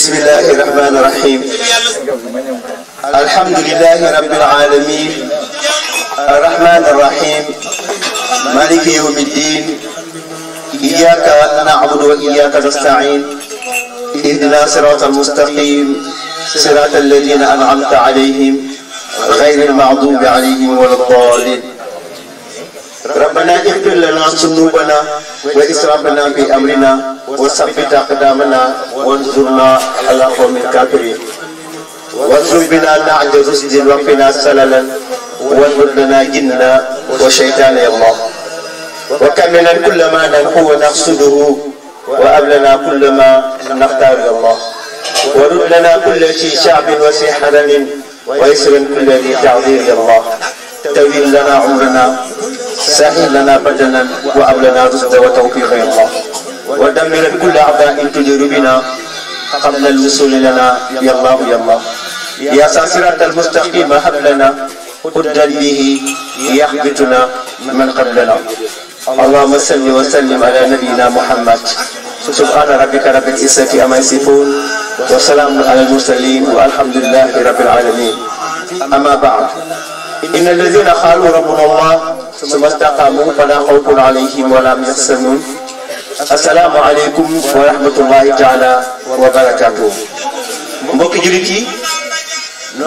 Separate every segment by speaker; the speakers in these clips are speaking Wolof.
Speaker 1: بسم الله الرحمن الرحيم الحمد لله رب العالمين الرحمن الرحيم مالك يوم الدين إياك نعبد وإياك نستعين اهدنا صراط المستقيم صراط الذين أنعمت عليهم غير المغضوب عليهم ولا الضالين ربنا اغفر لنا ذنوبنا وإسرافنا في أمرنا وثبت أقدامنا وانصرنا على قوم الكافرين واضرب بنا نعج رشد وقنا سللا واضرب لنا جنا وشيطان يا الله وكملا كل ما ننحو ونقصده وأبلنا كل ما نختار يا الله ورد لنا كل شيء شعب وسي حرم ويسر كل ذي تعذير يا الله طويل لنا عمرنا سهل لنا بدنا وأبلنا رشد وتوفيق يا الله ودمر كل أعداء تجر بنا قبل الوصول لنا يا الله يا الله يا صراط المستقيم هب لنا هدى به يحبطنا من قبلنا اللهم صل وسلم على نبينا محمد سبحان ربك رب العزة عما يصفون وسلام على المرسلين والحمد لله رب العالمين أما بعد إن الذين قالوا ربنا الله ثم استقاموا فلا خوف عليهم ولا هم يحزنون السلام عليكم ورحمة الله تعالى وبركاته mbokki julit yi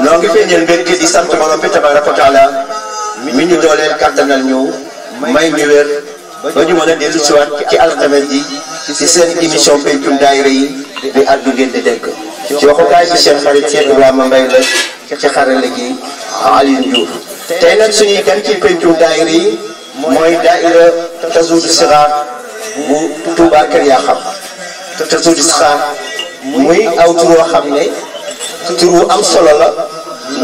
Speaker 1: noo ngi feeñal mbégte di sant borom bi tabaraka wa taala mi ñu dooleel kàttanal ñu may ñu wér ba ñu mën a dellu si waat ci alxames ji ci seen émission pencum daayira yi di addu ngeen di dégg ci waxukaay bi seen xarit Cheikh Ibrahima Mbaye la ci xarale gi Aliou Diouf tey nag suñuy gan ci pencum daayira yi mooy daayira Tazawudu Sixaar bu Touba Kër Yaxam Tazawudu Sixaar muy aw tur woo xam ne tur wu am solo la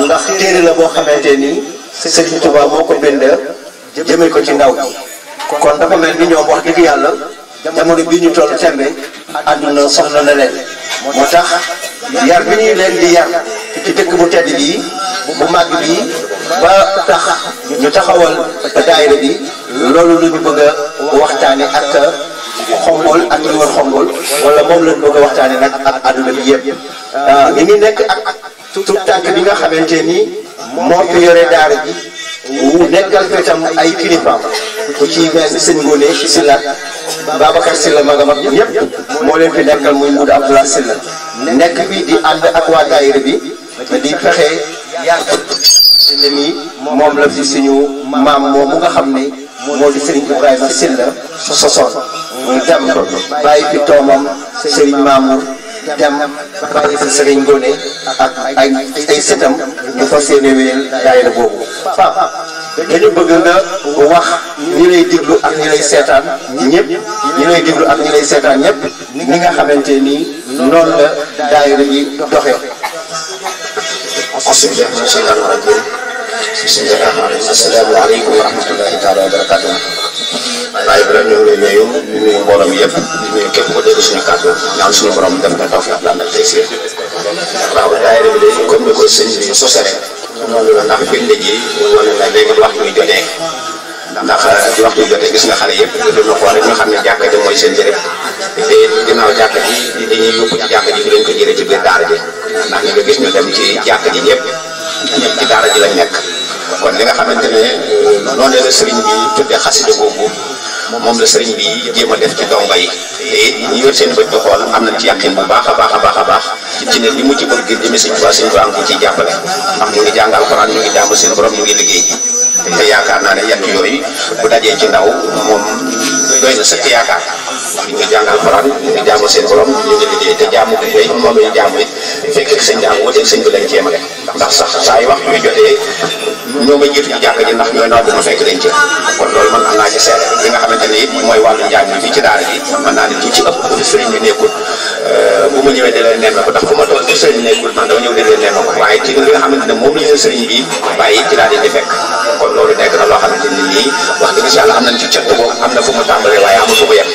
Speaker 1: ndax téere la boo xamante ni Serigne Touba moo ko bind jëmee ko ci ndaw ji kon dafa mel ni ñoom wax dëgg yàlla jamono bii ñu toll tembe àdduna soxla na leen moo tax yar bi ñuy leen di yar ci dëkk bu tedd bii bu màgg bii ba tax ñu taxawal daayira bi loolu lu ñu bëgg a waxtaane ak Xombol ak li wër Xombol wala moom lañ bëgg a waxtaane nag ak àdduna bi yëpp ñu ngi nekk ak tout tànk bi nga xamante ni moo fi yore daara ji wu nekkal fi tam ay kilifaam ku ci mel ni sëñ Ngone Sylla Babacar Sylla magam ak ñëpp moo leen fi nekkal muy Moudou Abdoulaye Sylla nekk fi di ànd ak waa daayira bi di fexe yaatu ne ni moom la fi suñu maam moomu nga xam ne moo di Serigne Ibrahima Sylla sosoon muy dem bàyyi fi toomam Serigne Mamour dem bàyyi fi Serigne Ngone ak ay sëtam ñu fas yéene wéyal daayira boobu dañu bëgg nga wax ñi lay diglu ak ñi lay seetaan ñëpp ñi lay diglu ak ñi lay seetaan ñëpp ni nga xamante ni noonu la daayira bi doxee.
Speaker 2: assalaamu aleykum wa rahmatullahi taala wa barakatuh. waaye bi la ñu ngi lay nuyu mbooloo mi yëpp di nuyu képp ko dégg suñu kàddu ñaan suñu borom def na tawfiq la ak tey siir waaw daayira bi de comme ni ko sëñ bi sose rek noonu la ndax firnde ji wane na léegi waxtu wi jotee ndax waxtu wi jotee gis nga xale yëpp dañu ko rek ñu xam ne jàkka ji mooy seen njëriñ te ginnaaw jàkka ji dañuy yóbbu ci jàkka ji fi lañ ko jëlee ci biir daara ji ndax ñu nga gis ñu dem ci jàkka ji ñëpp ci daara ji lañ nekk kon li nga xamante ne noonu la sëriñ bi tuddee xasida boobu moom la sëriñ bi jéem a def ci dongo yi te ñu yor seen bët di xool am nañ ci yàqin bu baax a baax a baax a baax ci ne li mu ci bëgg jëmee sëñ Tuubaa sëñ Tuubaa ko ciy jàppale ndax ñu ngi jàng alxuraan ñu ngi jaamu seen borom ñu ngi liggéey te yaakaar naa ne yàq yooyu bu dajee ci ndaw moom doy na sëkk yaakaar ndax ñu ngi jàng alxuraan ñu ngi jaamu seen borom ñu ngi liggéey te jaamu bi yooyu moom la ñu jaamu it fekk sëñ bi am wuteeg sëñ bi lañ ci yemale ndax sax saa yu waxtu yu jotee ñoo ma jiitu ci jàkk ji ndax ñooy noor bu ma fekk dañ ci kon loolu mën am naa ci seet li nga xamante ne it mooy wàllu njàng mi fii ci daara ji mën naa ne lu ci ëpp bu fi sëriñ bi nekkul bu ma ñëwee di leen nemme ko ndax fu ma toog fi sëriñ bi nekkul man dama ñëw di leen nemme ko waaye ci li nga xamante ne moom la ñu sëriñ bi bàyyi ci daal di fekk kon loolu nekk na loo xamante ne nii wax dëgg si yàlla am nañ ci cëtt boobu am na fu mu tàmbalee waaye amul fu mu yem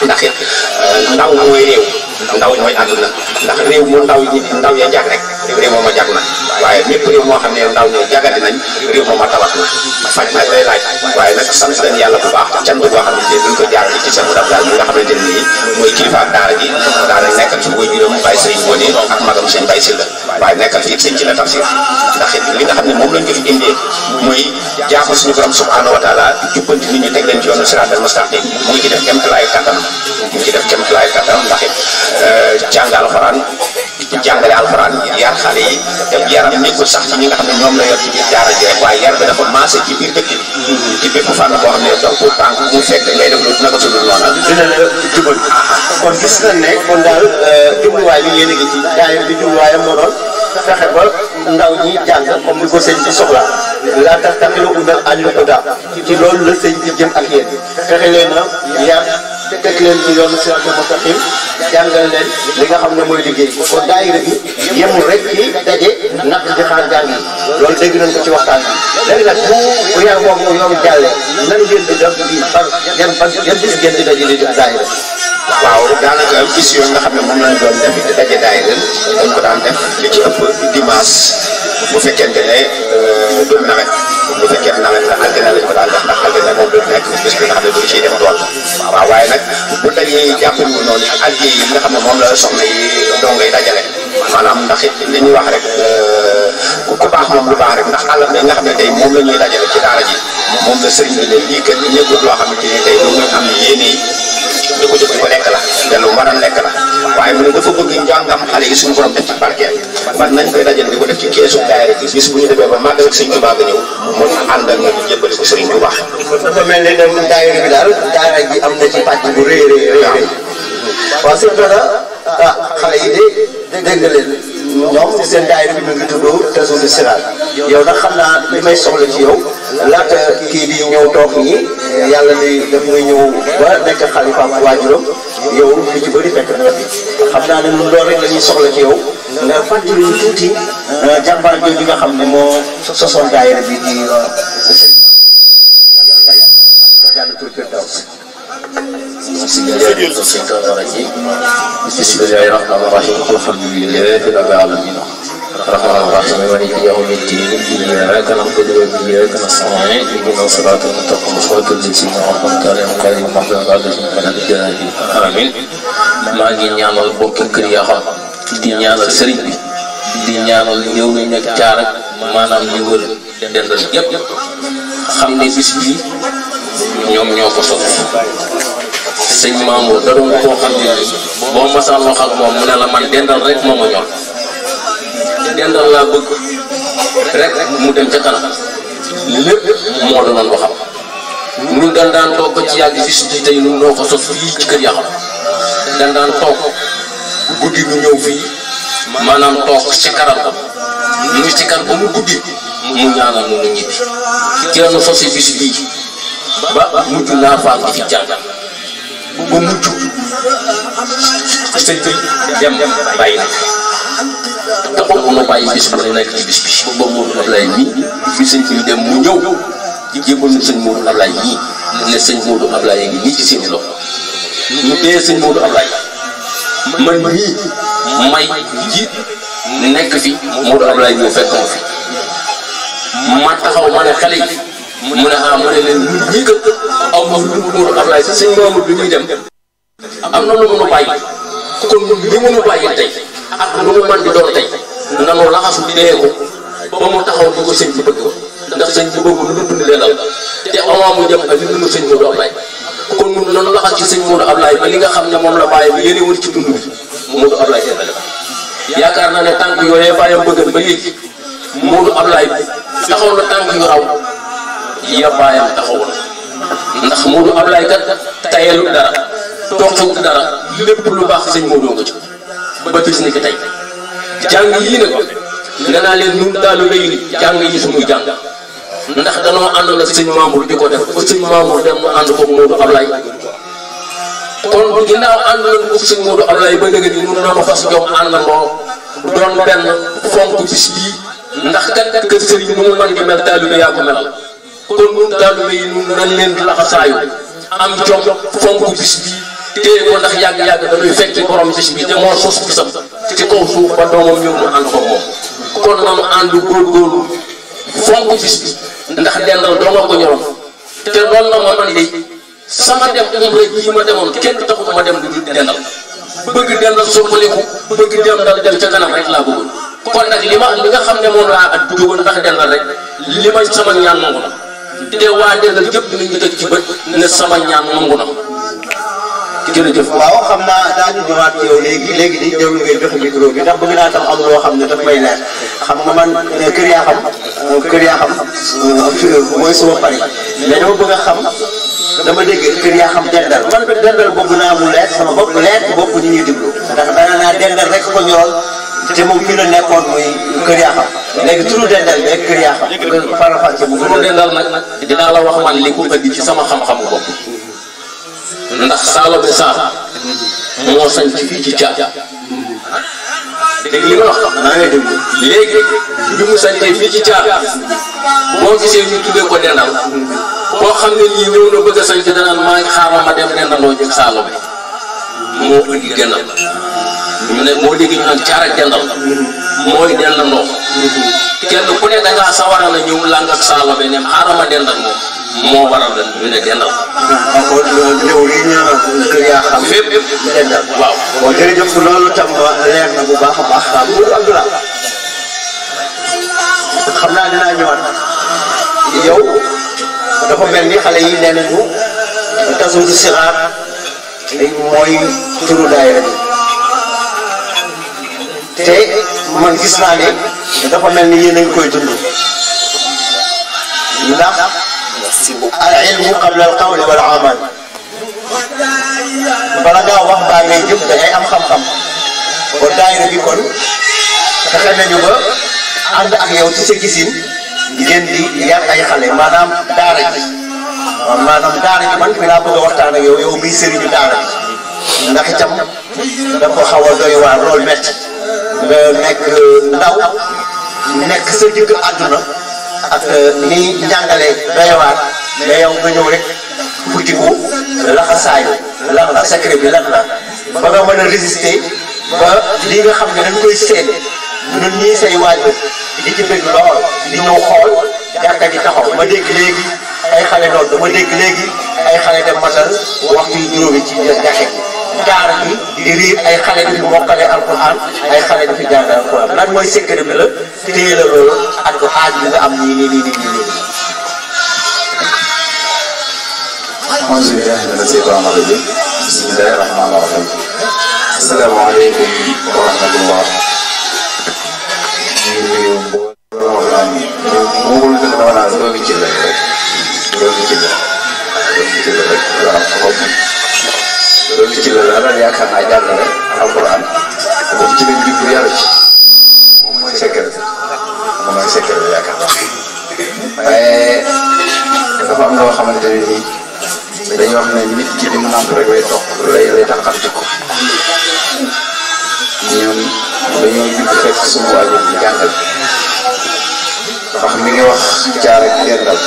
Speaker 2: ndax it ndaw mooy réew ndaw mooy àdduna ndax réew mu ndaw ya jag rek réew moom a jag na waaye ñëpp réew moo xam ne ndaw ñi jagati nañ réew moom a tawat na faj nag lay laaj waaye nag sant leen yàlla bu baax cant boo xam ne duñ ko jaar ci sa mudab daal bi nga xamante ne nii mooy kilifa ak daara ji daara nekkal ci way juróom Baye Serigne Ngoné ak magam sëñ Baye Sylla waaye nekkal fi sëñ ci la tafsir ndax li nga xam ne moom lañ ko fi indee muy jaamu suñu borom subhanahu wa taala jubbanti nit ñi teg leen ci yoonu siraatal mustaqim mu ngi ci def kéemtalaay kattanam mu ngi ci def kéemtalaay kattanam ndax jàng alxuraan jàngale alxuraan yar xale yi te yaram nekkul sax ci ñi nga xam ne ñoom la yor ci biir daara ji rek waaye yar bi dafa maase ci biir dëkk bi ci bépp fànn boo xam ne donc tànk mu fekk ngay def lu naka sudul noona
Speaker 1: dina la jubal kon gis nañ ne kon daal jubluwaay bi yéen a ngi ci daayira bi jubluwaayam moo doon fexe ba ndaw ñi jàng comme ni ko sëñ bi soxlaa laa tax tamit udal àll ko daal ci loolu la sëñ bi jëm ak yéen fexe leen a yar teg leen ci yoonu siraatal mustaqim jàngal leen li nga xam ne mooy liggéey kon daayira bi yemul rek ci daje natt di xaar jàng yi loolu dégg nañ ko ci waxtaan bi léegi nag bu yar boobu yoon jàllee nan ngeen di def di par yan bis ngeen di daje di def daayira
Speaker 2: waaw daanaka bis yooyu nga xam ne moom lañ doon def di daje daayira dañ ko daan def li ci ëpp dimanche bu fekkente ne du nawet bu fekkee nawet la altine lañ ko daan def ndax altine moom du nekk bis bi nga xam ne du ciy dem tool waaw waaye nag bu dajee jàppale ko noonu ak yi nga xam ne moom la soxna yi dongay dajale maanaam ndax it li ñuy wax rek ku baax moom lu baax rek ndax àll bi nga xam ne tey moom la ñuy dajale ci daara ji moom la sëriñ bi ne lii kat nekkul loo xamante ne tey lu muy am yéene yi di ko jóg di ko lekk la te lu mën a lekk la waaye mu ne dafa bëgg njàngam xale yi suñu borom def ci barkeel man nañ koy dajale di ko def ci keesu daayira gi bis bu ñu demee ba màggal ak sëñ Tuubaa ba ñëw mu àndal nga di jébbali ko sëriñ Tuubaa
Speaker 1: dafa mel ne dem daayira bi daal daara ji am na ci pàcc bu rëy rëy waaw sëñ Bada xale yi de dégg nga leen ñoom seen daayira bi mu ngi tudd Tazawudu Siraat yow nag xam naa li may soxla ci yow laata kii di ñëw toog nii yàlla ni daf muy ñëw ba nekk xalifa ak waajuram yow lu ci bëri fekk na fi xam naa ne loolu rek la ñuy soxla ci yow nga fàttali ñu tuuti jàmbaar jooju nga xam ne moo sosoon daayira bi di Jannatul Firdaws
Speaker 3: bismillahi rahmani rahim alhamdulillahi rabbil alamin الرحمن الرحيم مالك يوم الدين إياك نعبد وإياك نستعين اهدنا الصراط المستقيم صراط الذين أنعمت عليهم غير المغضوب عليهم ولا الضالين آمين maa ngi ñaanal bokki kër yaa xam di ñaanal sëriñ bi di ñaanal yow mi nekk caar ak maanaam ñu wër dendal yépp xam ne bis bi ñoom ñoo ko sos sëñ Mamour da doon koo xam ne boo masaan wax ak moom mu ne la man dendal rek moo ma ñor dendal laa bëgg rek mu dem ca kanam lépp moo doonoon waxam ñun dañ daan toog ci yàgg bis bi tey ñun noo ko sos fii ci kër yaa xam dañ daan toog guddi ñu ñëw fii maanaam toog ci karam ñu ci kar ba mu guddi mu ñaanal nu ñibbi kenn sosi bis bii ba mujj naa faal di fi jàng ba mujj sëñ bi dem bàyyi na taxul mu nu bàyyi bis bu nekk ci bis bi ba Modou Ablaye mii fi sëñ bi dem mu ñëw jébal na sëñ Modou Ablaye mii ne sëñ Modou Ablaye ngi nii ci seeni loxo ñu dee sëñ Modou Ablaye man mii may ji nekk fi Modou Ablaye ñëw fekk ma fi ma taxaw ma ne xale yi mu ne ma ne leen ñun ñii kat aw ma lu Modou Ablaye sëñ Mamadou bi muy dem am na lu mu nu bàyyi kon ñun li mu nu bàyyi tey ak lu mu mën di doon tey nanu laxasu dee ko ba mu taxaw di ko sëñ bi bëgg ndax sëñ bi bëgg lu dund leelal te amaa mu jëm ak li dund sëñ Modou Ablaye kon ñun nanu laxas ci sëñ Modou Ablaye ba li nga xam ne moom la bàyyi bi yéene wul ci dund bi Modou Ablaye eggale yaakaar naa ne tànk yooyee bàyyam bëggan ba léegi Modou Ablaye taxaw na tànk yu raw ya bàyyam taxawoon ndax Modou Ablaye kat tayeelu dara toqewut dara lépp lu baax sëñ Modou nga ci ba bis ni ki tey jàng yii nag nga naa leen ñun daal lay jàng yi suñuy jàng ndax danoo ànd na sëñ Mamour di ko def ba sëñ Mamour dem mu ànd ko Modou Ablaye kon ginnaaw ànd nañ ko sëñ Modou Ablaye ba léegi nii ñun nanu fas jom àndandoo doon benn fonk bis bii ndax kat kër sëriñ nu mu mën di mel taalibe yaa ko melal kon ñun taalibe yi ñun nañ leen di laxasaayu am jom fonk bis bii téye ko ndax yàgg-yàgg dañuy fekk borom bis bi te moo sos bisam ci kaw suuf ba doomam ñëw mu ànd ko moom kon nanu ànd góorgóorlu fonk bis bi ndax dendal doo nga ko ñoroon te loolu la ma man de sama dem umra ji ma demoon kenn taxut ma dem du dendal bëgg dendal soppaliku bëgg dendal dem ca kanam rek laa bëggoon kon nag li nga xam ne moom laa at jógoon ndax dendal rek li ma sama ñaan nangu na te waa dendal yëpp dinañu teg ci bët ne sama ñaan nangu na jërëjëf.
Speaker 1: waaw xam naa daañu ñëwaat ci yow léegi di jël ngay joxe micro bi ndax bëgg naa tam am loo xam ne daf may leer xam nga man kër yaa xam mooy suma pari mais dama bëgg a xam dama dégg kër yaa xam dendal man dendal bëgg naa mu leer sama bopp leer ci bopp ñi ñuy déglu ndax dana naa dendal rek ko ñoroon te moom fii la nekkoon muy kër yaa xam léegi turu dendal bi rek kër yaa xam nga faram-fàccee bu
Speaker 3: turu dendal nag dinaa la wax man li ko indi ci sama xam-xamu bopp ndax Salobe Sarr moo sañ ci fii ci Thiat dégg li ma wax léegi bi mu sañtee fii ci Thiat boo gisee ñu tuddee ko dendal koo xam ne ñii ñëw na bëgg a sañ ci danaan maa ngi xaaral ma dem dendaloo jëg Salobe moo indi dendal ñu ne moo dégg ñu naan Thiat ak dendal mooy dendandoo kenn ku ne dangaa sawara na ñëw lang ak Salobe ne xaaral ma dendal moom moo waral la ñu ne dendal.
Speaker 1: d'accord loolu yi ñu kër yaa xam.
Speaker 3: fépp
Speaker 1: dendal
Speaker 3: waaw.
Speaker 1: bon jërëjëf loolu tam leer na bu baax a baax. waaw Mourou Abdoulaye xam naa dinaa ñëwaat yow dafa mel ni xale yi nee nañu Tazawudu Sixaar mooy turu daayira bi te man gis naa ne dafa mel ni yéen a ngi koy dund ndax. al ilmu qabla al qawli wal amal bala ngaa wax baa ngay jëf da ngay am xam-xam kon daayira bi kon fexe nañu ba ànd ak yow ci sa gisin ngeen di yar ay xale maanaam daara ji maanaam daara ji man fi laa bëgg a waxtaan ak yow miy sëriñu daara ji ndax itam da ko xaw a doy waar lool métti nga nekk ndaw nekk sa jëkk àdduna ak ni njàngale doyewaat mais yow nga ñëw rek futtiku laxasaayu lan la secret bi lan la ba nga mën a résister ba lii nga xam ne dañ koy seet ñun ñii say waajur di ci bëgg lool di ñëw xool jàkka ji taxaw ma dégg léegi ay xale doon dama dégg léegi ay xale dem matal waxtu yu juróomi ci jàkka daara bi di riir ay xale di fi mokkale alquran ay xale di fi jàngal alquran lan mooy secret bi la téye la loolu ak aaj bi nga am nii.
Speaker 2: auzu billaahi mina shaytaani rajiim bismillaahi rahmaani rahiim assalaamu aleykum wa rahmatullah ñu nuyu mbooloo mi dama naan doomi ci la rek doomi ci la rek waaw loolu ci la daal yaakaar naa jàngale alquran boobu ci lañ jublu yàlla ci moom mooy secret yaakaar naa waaye dafa am loo xamante ne nii dañuy wax ne nit ki di mu nàmp rek lay taxal ci ko ñun dañoo judd fekk suñu waajur di jàngale wax mi ngi wax Thiat ak dendal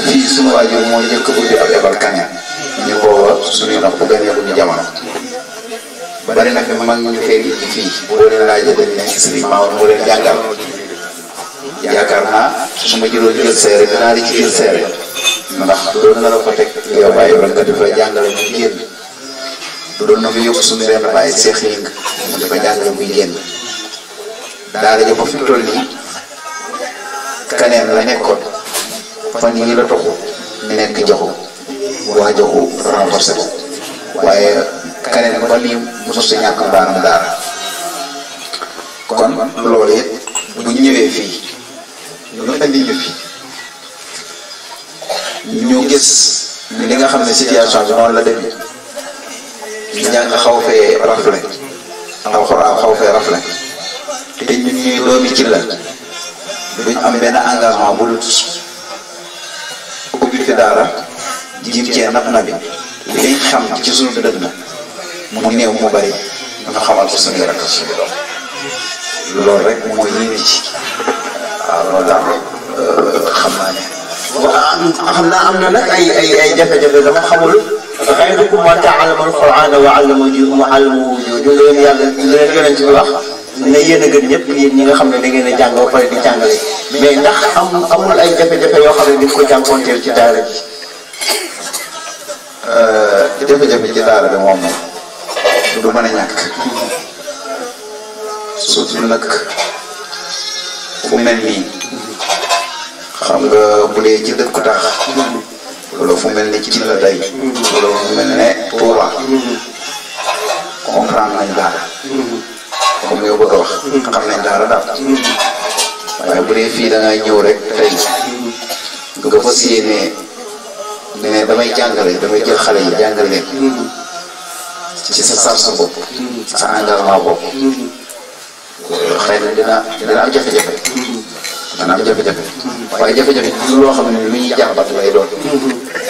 Speaker 2: fii suñu waajur moo njëkk ubbi ab ebal kaneen ñu booba suñuy nopp ganeeguñu jamono bari na fi mag ñu fee ci fii boo leen laajee dañ ne Sëriñ Maodo moo leen jàngal yaakaar naa su ma jël seere dinaa di ci jël seere ndax doon na la ko teg yow bàyyi ba nga dafa jàngale muy génn doon na ko yóbbu suñu benn bàyyi Seex Yëng mu dafa jàngale muy génn daara ja ba fi toll nii kaneen la nekkoon fan yii la toxu nekk joxu waa joxu renforcé ko waaye kaneen ba nii mos a ñàkk baanam daara kon loolu it bu ñu ñëwee fii ñu indi ñu fi ñu gis li nga xam ne situation bi noonu la demee njàng xaw fee rafle alxuraan xaw fee rafle te ñun ñuy doomi ci la duñ am benn engagement bu dul ubbi fi daara jim cee nab na bi liñ xam ci suñu dëgg na mu néew mu bari nga xamal ko suñuy rakk suñu doom loolu rek mooy yéene ci waaw loolu daal xam naa ne.
Speaker 1: waaw xam naa am na nag ay jafe-jafe dama xamul xayrukum man ta'allama al-Qur'ana wa 'allamahu jooju leen yàlla leen yonent bi wax ne yéen a gën ñëpp yéen ñi nga xam ne da ngeen a jàng ba pare di jàngale mais ndax amul ay jafe-jafe yoo xam ne di ko jànkoonteel ci daara ji.
Speaker 2: jafe-jafe ci daara bi moom du mën a ñàkk surtout nag fu mel nii xam nga bu dee ci dëkku taax wala fu mel ni ci la day wala fu mel ne Touba comprendre nañ daara comme yow bëgg a wax xam nañ daara daal waaye bu dee fii da ngay ñëw rek tey nga fas yéene ne damay jàngale damay jël xale yi jàngale leen ci sa sarsa bopp sa engagement bopp xëy na dina am jafe-jafe dana am jafe-jafe waaye jafe-jafe du loo xam ne lu ñuy jàmbat lay doon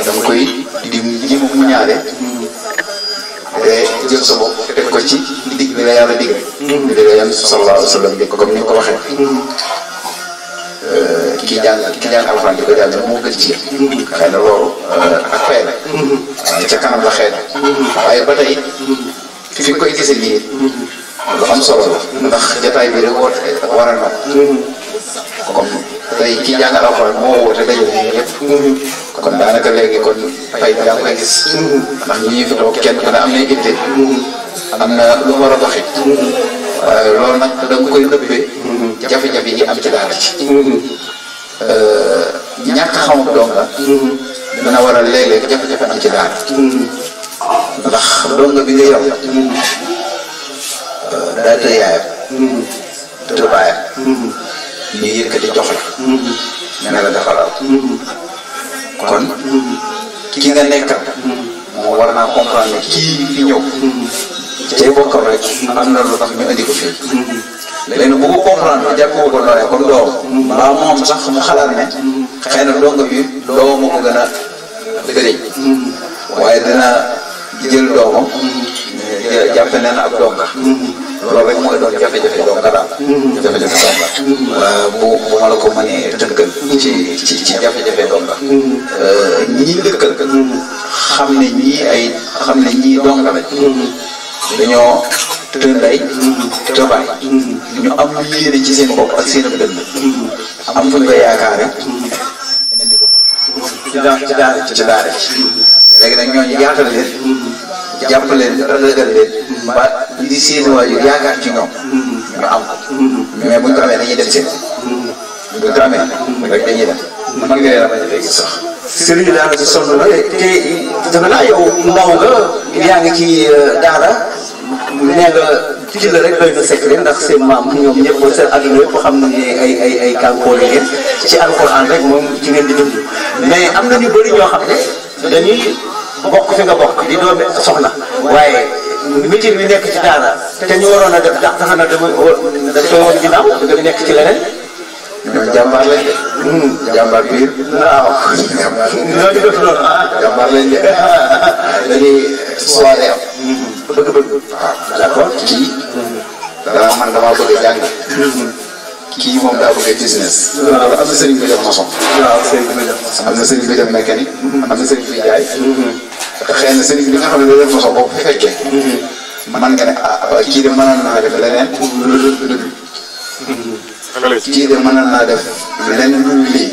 Speaker 2: dama koy di ji mu ñaare jël sa bopp teg ko ci dig bi la yàlla dig bi la yàlla sallallahu alayhi wa sallam dig comme ni nga ko waxee ki jàng alxuraan di ko jàng moo gën ci yéen xëy na loolu ak fay la waaye ca kanam la xëy na waaye ba tey fi nga koy gisee nii lu am solo la ndax jotaay bi rek woote war a nopp comme tey ki jàng alxuraan moo woote dajale ñun ñëpp kon daanaka léegi kon fay bi yaa ngi koy gis ndax ñi fi toog kenn ku ne am na itte am na lu mu war a doxee waaye loolu nag da nga koy nëbbee jafe-jafe yi am ci daara ci ñàkk xamub doom la dina waral léeg-léeg jafe-jafe am ci daara ndax doom nga bi nga yor daa tëj yaayam tëj baayam ñu yëkkati jox la ne la defaral kon ki nga nekkal moo war naa comprendre ne kii fi ñëw cay bokkam rek am na lu tax ñu indi ko fii léegi bu ko comprendre jàppoo ko loolee comme doom mbaa moom sax mu xalaat ne xëy na donga bi doomam ko gën a bëriñ waaye dina jël doomam jàppe ne na ab donga loolu rek mooy doon jafe-jafe donga daal jafe-jafe donga bu ma la ko mënee tënkal ci jafe-jafe donga ñii dëkkal xam ne ñii donga lañ dañoo tënday tëbaay ñu am lu yéene ci seen bopp ak seen dënn am fu ñu ko yaakaare indi ko ci daara léegi nag ñooñu yaatal leen jàpp leen rëgal leen ba di seen waajur yaakaar ci ñoom ñu am ko mais buñ ko amee dañuy dem seen buñ ko amee rek dañuy dem man nga leen a bañ a léegi sax
Speaker 1: sëriñ daara si sonn na te dafa naa yow ndaw nga yaa ngi ci daara nee nga ci la rek doy na secret ndax seen maam ñoom ñëpp seen adduna yëpp xam nañ ne ay kànkoo la ngeen ci alxuraan rek moom ci ngeen di dund mais am na ñu bëri ñoo xam ne dañuy bokk fi nga bokk di doomi soxna waaye métier bi nekk ci daara te ñu waroon a def ndax tax na dama koy woon ginnaaw nga nekk ci leneen.
Speaker 2: ñoom jàmbaar lañ de. jàmbaar biir.
Speaker 1: waaw. ñooñu def loolu
Speaker 2: jàmbaar lañ de. dañuy soirée am.
Speaker 1: bëgg-bëgg.
Speaker 2: waaw d'accord kii. man damaa bëgg a jàng. kii moom daa bëgg a business. loolu am na sëriñ bi def maçon.
Speaker 1: waaw sëriñ bi def.
Speaker 2: am na sëriñ bi def mécanique. am na sëriñ bi jaay. te xëy na sëriñ bi nga xam ne da def maçon boo ko fekkee. man nga ne kii de mënoon naa def leneen. kii de mënoon naa def leneen lu lii.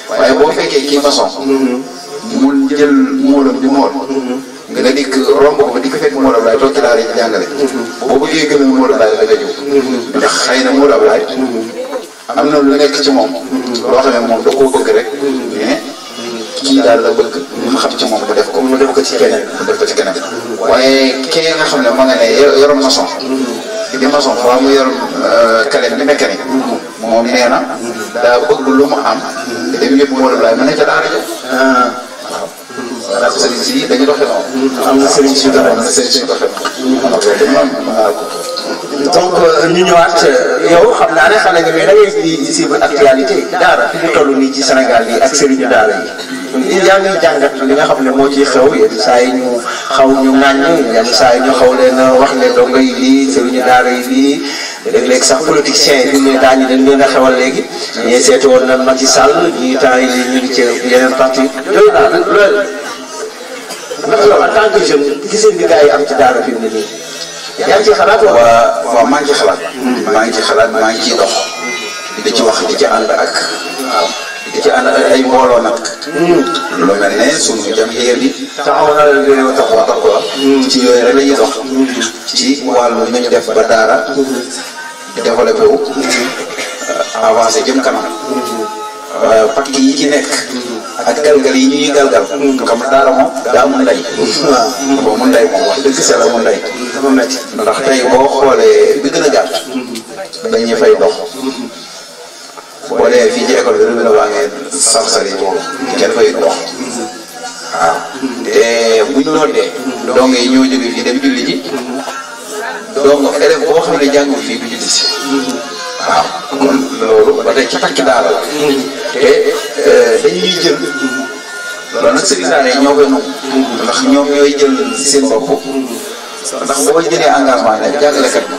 Speaker 2: waaye boo fekkee kii maçon. mu jël móolam di mool. nga dikk romb ko ba di ko fekk Modou Ablaye toog ci daara yi jàngale. boo bëggee gëm Modou Ablaye da nga jóg. ndax xëy na Modou Ablaye am na lu nekk ci moom. loo xam ne moom da koo bëgg rek. mais kii daal la bëgg mu xam ci moom mu def ko. mu def ko ci keneen mu def ko ci keneen. waaye kii nga xam ne ma nga ne yoroon maçon. di maçon waaw mu yor kalem di mécanique. moom nee na daa bëgg lu mu am. te dem yëpp Modou Ablaye mën na ca daara ja. waaw. voilà sëriñ si dañuy doxee noonu.
Speaker 1: am na sëriñ si doxee
Speaker 2: am na sëriñ si doxee noonu.
Speaker 1: donc ñu ñëwaat yow xam naa ne xale nga mais da ngay di suivre actualité daara fi ñu toll nii ci Sénégal yi ak sëriñu daara yi. yaa ngi jàngat li nga xam ne moo ciy xew yenn saa yi ñu xaw ñu ŋàññ yenn saa yi ñu xaw leen wax ne dongo yi lii sëriñu daara yi lii léeg-léeg sax politiciens yi ne daañu dañ leen a xewal léegi. ñii seeti woon na Macky Sall ñii temps yi ñu ngi ci yeneen parti yooyu daal loolu. ndax yow en tant que jeune giseen bi gars yi am ci daara fi mu ne nii yaa ngi ci xalaat
Speaker 2: waaw maa ngi ci xalaat maa ngi ciy dox di ci wax di ci ànd ak di ci ànd ak ay mbooloo nag lu mel ne sunu jamiya bi taxaw na la taxaw ci yooyu rek la ñuy dox ci wàllu ñu def ba daara développé wu avancé jëm kanam pakk yi ci nekk ak galgal yi ñuy galgal xam nga daara moom daa mun ndey boo mun ndey moom wax dëgg sa la mun ndey dafa metti ndax tey boo xoolee bi gën a gàtt dañuy fay dox boo dee fii ci école bi la waa ngeen sarsari boobu kenn fay dox waaw te buñ noddee dong yi ñoo jóge fii dem julli ji donc élève boo xam ne jàngul fii du julli si waaw kon loolu ba tey ci takki daara la te dañuy jël loolu nag sëriñ daara yi ñoo koy nangu ndax ñoom ñooy jël seen bopp ndax boo jëlee engagement ne jàngalekat bi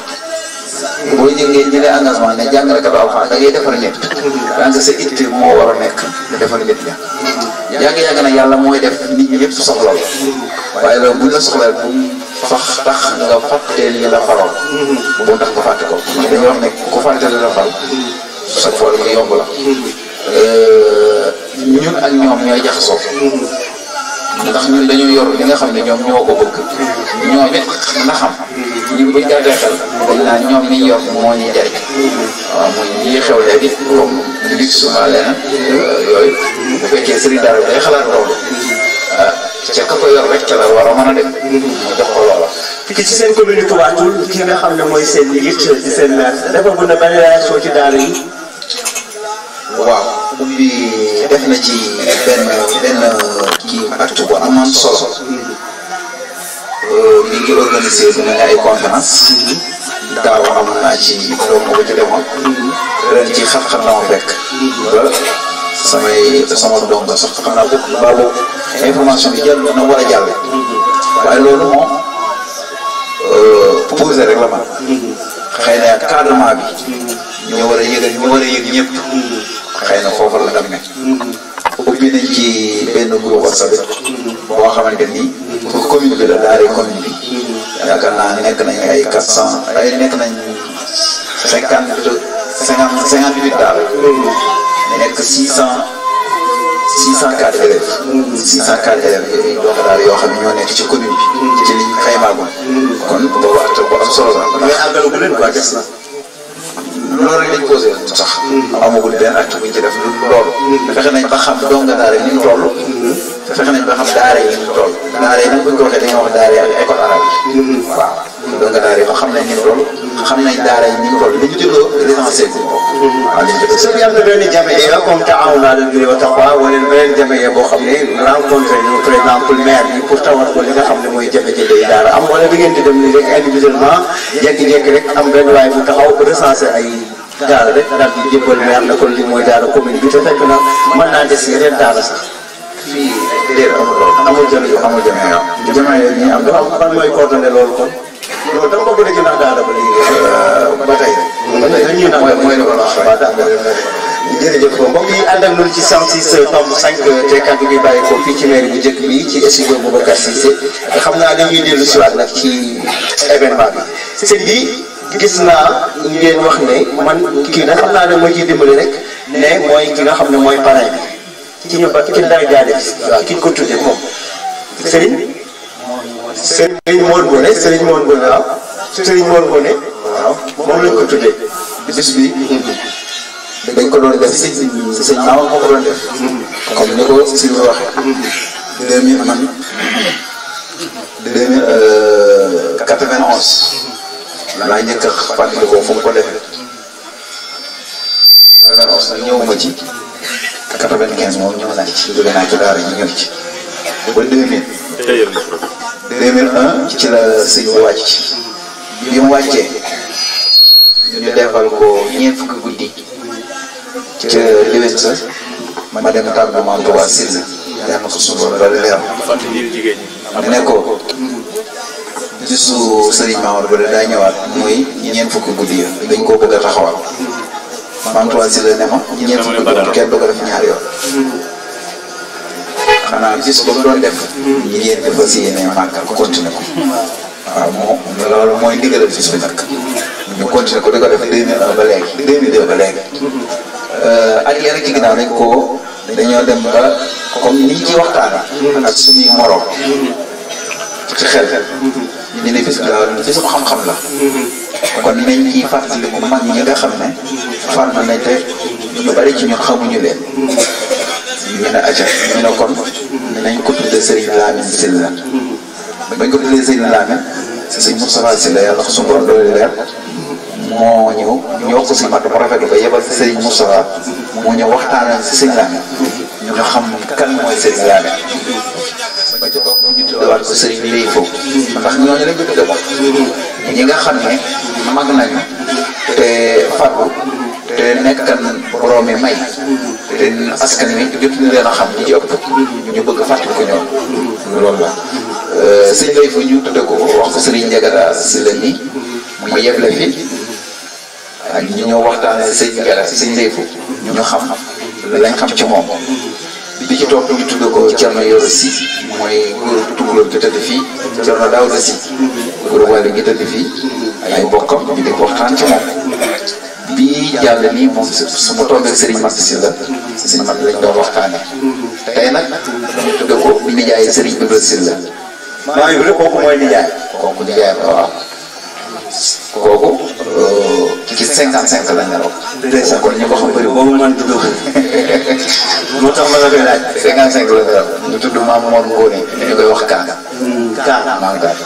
Speaker 2: boo jëlee engagement ne jàngalekat bu alxuraan da ngay defar nit daanaka sa itte moo war a nekk nga defar nit ña yàgg-yàgg nag yàlla mooy def nit ñi ñëpp soxla la waaye loolu buñ la soxla bu fax tax nga fàttee li la faroon bu tax nga fàtte ko dañuy wax ne ku fàtte li la fal sa fool nga yomb la ñun ak ñoom ñooy jaxasoo ndax ñun dañoo yor li nga xam ne ñoom ñoo ko bëgg ñoom it na xam ñun buñ gàttee xel dañ naan ñoom ni yor moo ñuy jariñ waaw muy ñii xew léegi comme li souvent leneen yooyu bu fekkee sëriñ daara bi day xalaat loolu ca ka ko yor rek ca la war a mën a dem mu jox ko loola.
Speaker 1: fii ci seen commune Touba Toul ki nga xam ne mooy seen njiit ci seen maire dafa gën a bari réaction ci daara yi.
Speaker 2: waaw ubbi def na ci benn kii acte bu amoon solo mi ngi organisé bu mel ne ay conférence daaw am naa ci doom ba ci demoon ren ci xat-xat la ma fekk ba sama doom ba sax xam naa boobu information bi jàll na war a jàll waaye loolu moom posé rek la man xëy na cadrement bi ñu war a yëg ñëpp xëy na foofu la dem ne ubbi nañ ci benn groupe WhatsApp boo xamante ni pour commune bi la daara commune bi yaakaar naa nekk nañ ay 400 ay nekk nañ 58 daal nekk 604 élèves 604 élèves yooyu donc daal yoo xam ne ñoo nekk ci commune bi ci liñ xaymaagoon kon boobu acte bu am solo la.
Speaker 1: mais àggale bu leen quoi des na.
Speaker 2: loolu rek lañ posé sax amagul benn acte buñ ci def loolu fexe nañ ba xam donga daara ni mu toll fexe nañ ba xam daara yi ni mu toll daara yi nag buñ ko waxee dañoo wax daara yi ak école arabe yi waaw donga daara yi ba xam nañ ni mu toll xam nañ daara yi ni mu toll li ñu juddoo l'essentiel bi waaw li ñu juddoo
Speaker 1: soo am na benn jamiya comme taawun alal birri wa taqwa wala beneen jamiya boo xam ne rencontré ñu par exemple maire bi pour tawat ko li nga xam ne mooy jafe-jafe yi daara am wala da ngeen di dem ni rek individuellement jékki-jékki rek am benn waay bu taxaw recensé ay daara rek daal di jébbal maire na kon li mooy daara commune bi te fekk na mën naa des yeneen daara sax.
Speaker 2: fii déedéet amul loolu amul jamiya yooyu ñuy am dafa am
Speaker 1: ban mooy coordonné loolu kon. loolu dama ko bëgg a jënd daara ba léegi.
Speaker 2: ba tey
Speaker 1: dañuy nag
Speaker 2: mooy loolu wax
Speaker 1: waaw d'accord jërëjëf mbokk yi ànd ak ñun ci 106.5 te kàddu gi bàyyi ko fii ci mairie bu njëkk bi ci studio Boubacar Cissé xam naa dañuy dellu si waat nag ci événement bi sëñ bi gis naa ngeen wax ne man kii nag xam naa ne moo ciy dimbali rek ne mooy ki nga xam ne mooy parrain bi ci ñu ba ki dara jaade waaw ki ñu ko tuddee moom Serigne Mor Ngoné waaw Serigne Mor Ngoné waaw moom lañ ko tuddee
Speaker 2: bis bi dañ ko doon def sëñ Maama moo ko doon def comme ni ko sëñ bi waxee 2091 laa njëkk a fàttali ko fu mu ko defee 91 nag ñëwuma ci 95 moom ñëw naa ci jóge naa ci daara ñu ñëw ci ba 2001 ci la sëñ bi wàcc bi mu wàccee ñu defal ko ñeent fukki guddi ca déwén sa ma dem tàggu Maam Tuubaa Sylla yàlla na ko suñu borom dal leer ne ko bisu Sëriñ Mamadou ba daa ñëwaat muy ñeent fukki guddi ya dañ koo bëgg a taxawal Maam Tuubaa Sylla ne ma ñeent fukki guddi kenn du ko def ñaari yoon
Speaker 4: xanaa gis ba mu doon def ñi ngeen di fas yéene màggal continuer ko waaw moom loolu mooy ndigalal bis bi nag ñu continuer ko di ko def 2001 ba léegi 2002 ba léegi at yii rek ci ginnaaw dañoo dem ba comme ni ñu ciy waxtaanee ak suñuy morom ci xel ñu ne bis bi daal bisu xam-xam la kon nañ ciy fàttali ko mag ñi nga xam ne fànn nañ te ñu bari ci ñun xamuñu leen ñu ne aca ñu ne kon nañ ko tuddee Serigne Lamine Sylla bañ ko tuddee Serigne Lamine Serigne Moustapha Sylla yàlla ko suñu borom doole leer moo ñëw ñu wax ko si mat mu rafetlu ko yebal si Serigne Moustapha moo ñëw waxtaanal si Serigne Lamine ñu xam kan mooy Serigne Lamine ba ca bopp ñu tuddewaat ko Serigne Lay foofu ndax ñooñu lañ ko tudde moom ñi nga xam ne mag nañu te fàggu te nekkan boroomi may te askan wi jot ñu leen a xam ñi ci ëpp ñu bëgg fàttali ko ñoom loolu la sëñ Lay foofu ñu tudde ko wax ko Serigne Ndiagata Sylla ni mu yeble fi ak ñi ñëw waxtaanee sëñ Ndiagata sëñ Lay foofu ñu xam lañ xam ci moom bi ci topp ñu tudde ko Thierno Yoro Sy mooy góor tukulóor gi tëdd fii Thierno Daouda Sy góor wàllu gi tëdd fii ay bokkam ñu di waxtaan ci moom bii jàll nii moom su ma tombee Serigne Mat Sylla Serigne Mat lañ doon waxtaanee tey nag ñu tudde ko nijaay Serigne Ibra Sylla
Speaker 1: maa ngi rek kooku mooy nijaay
Speaker 4: kooku nijaay waaw kooku ci 55 lañ ne
Speaker 1: ndeysaan
Speaker 4: kon ñu ko xam bëri
Speaker 1: boobu man tudd ko moo tax ma la koy laaj
Speaker 4: 55 la ñu tudd Maam Mor Ngoone ñu koy wax Kaan Maam Kaan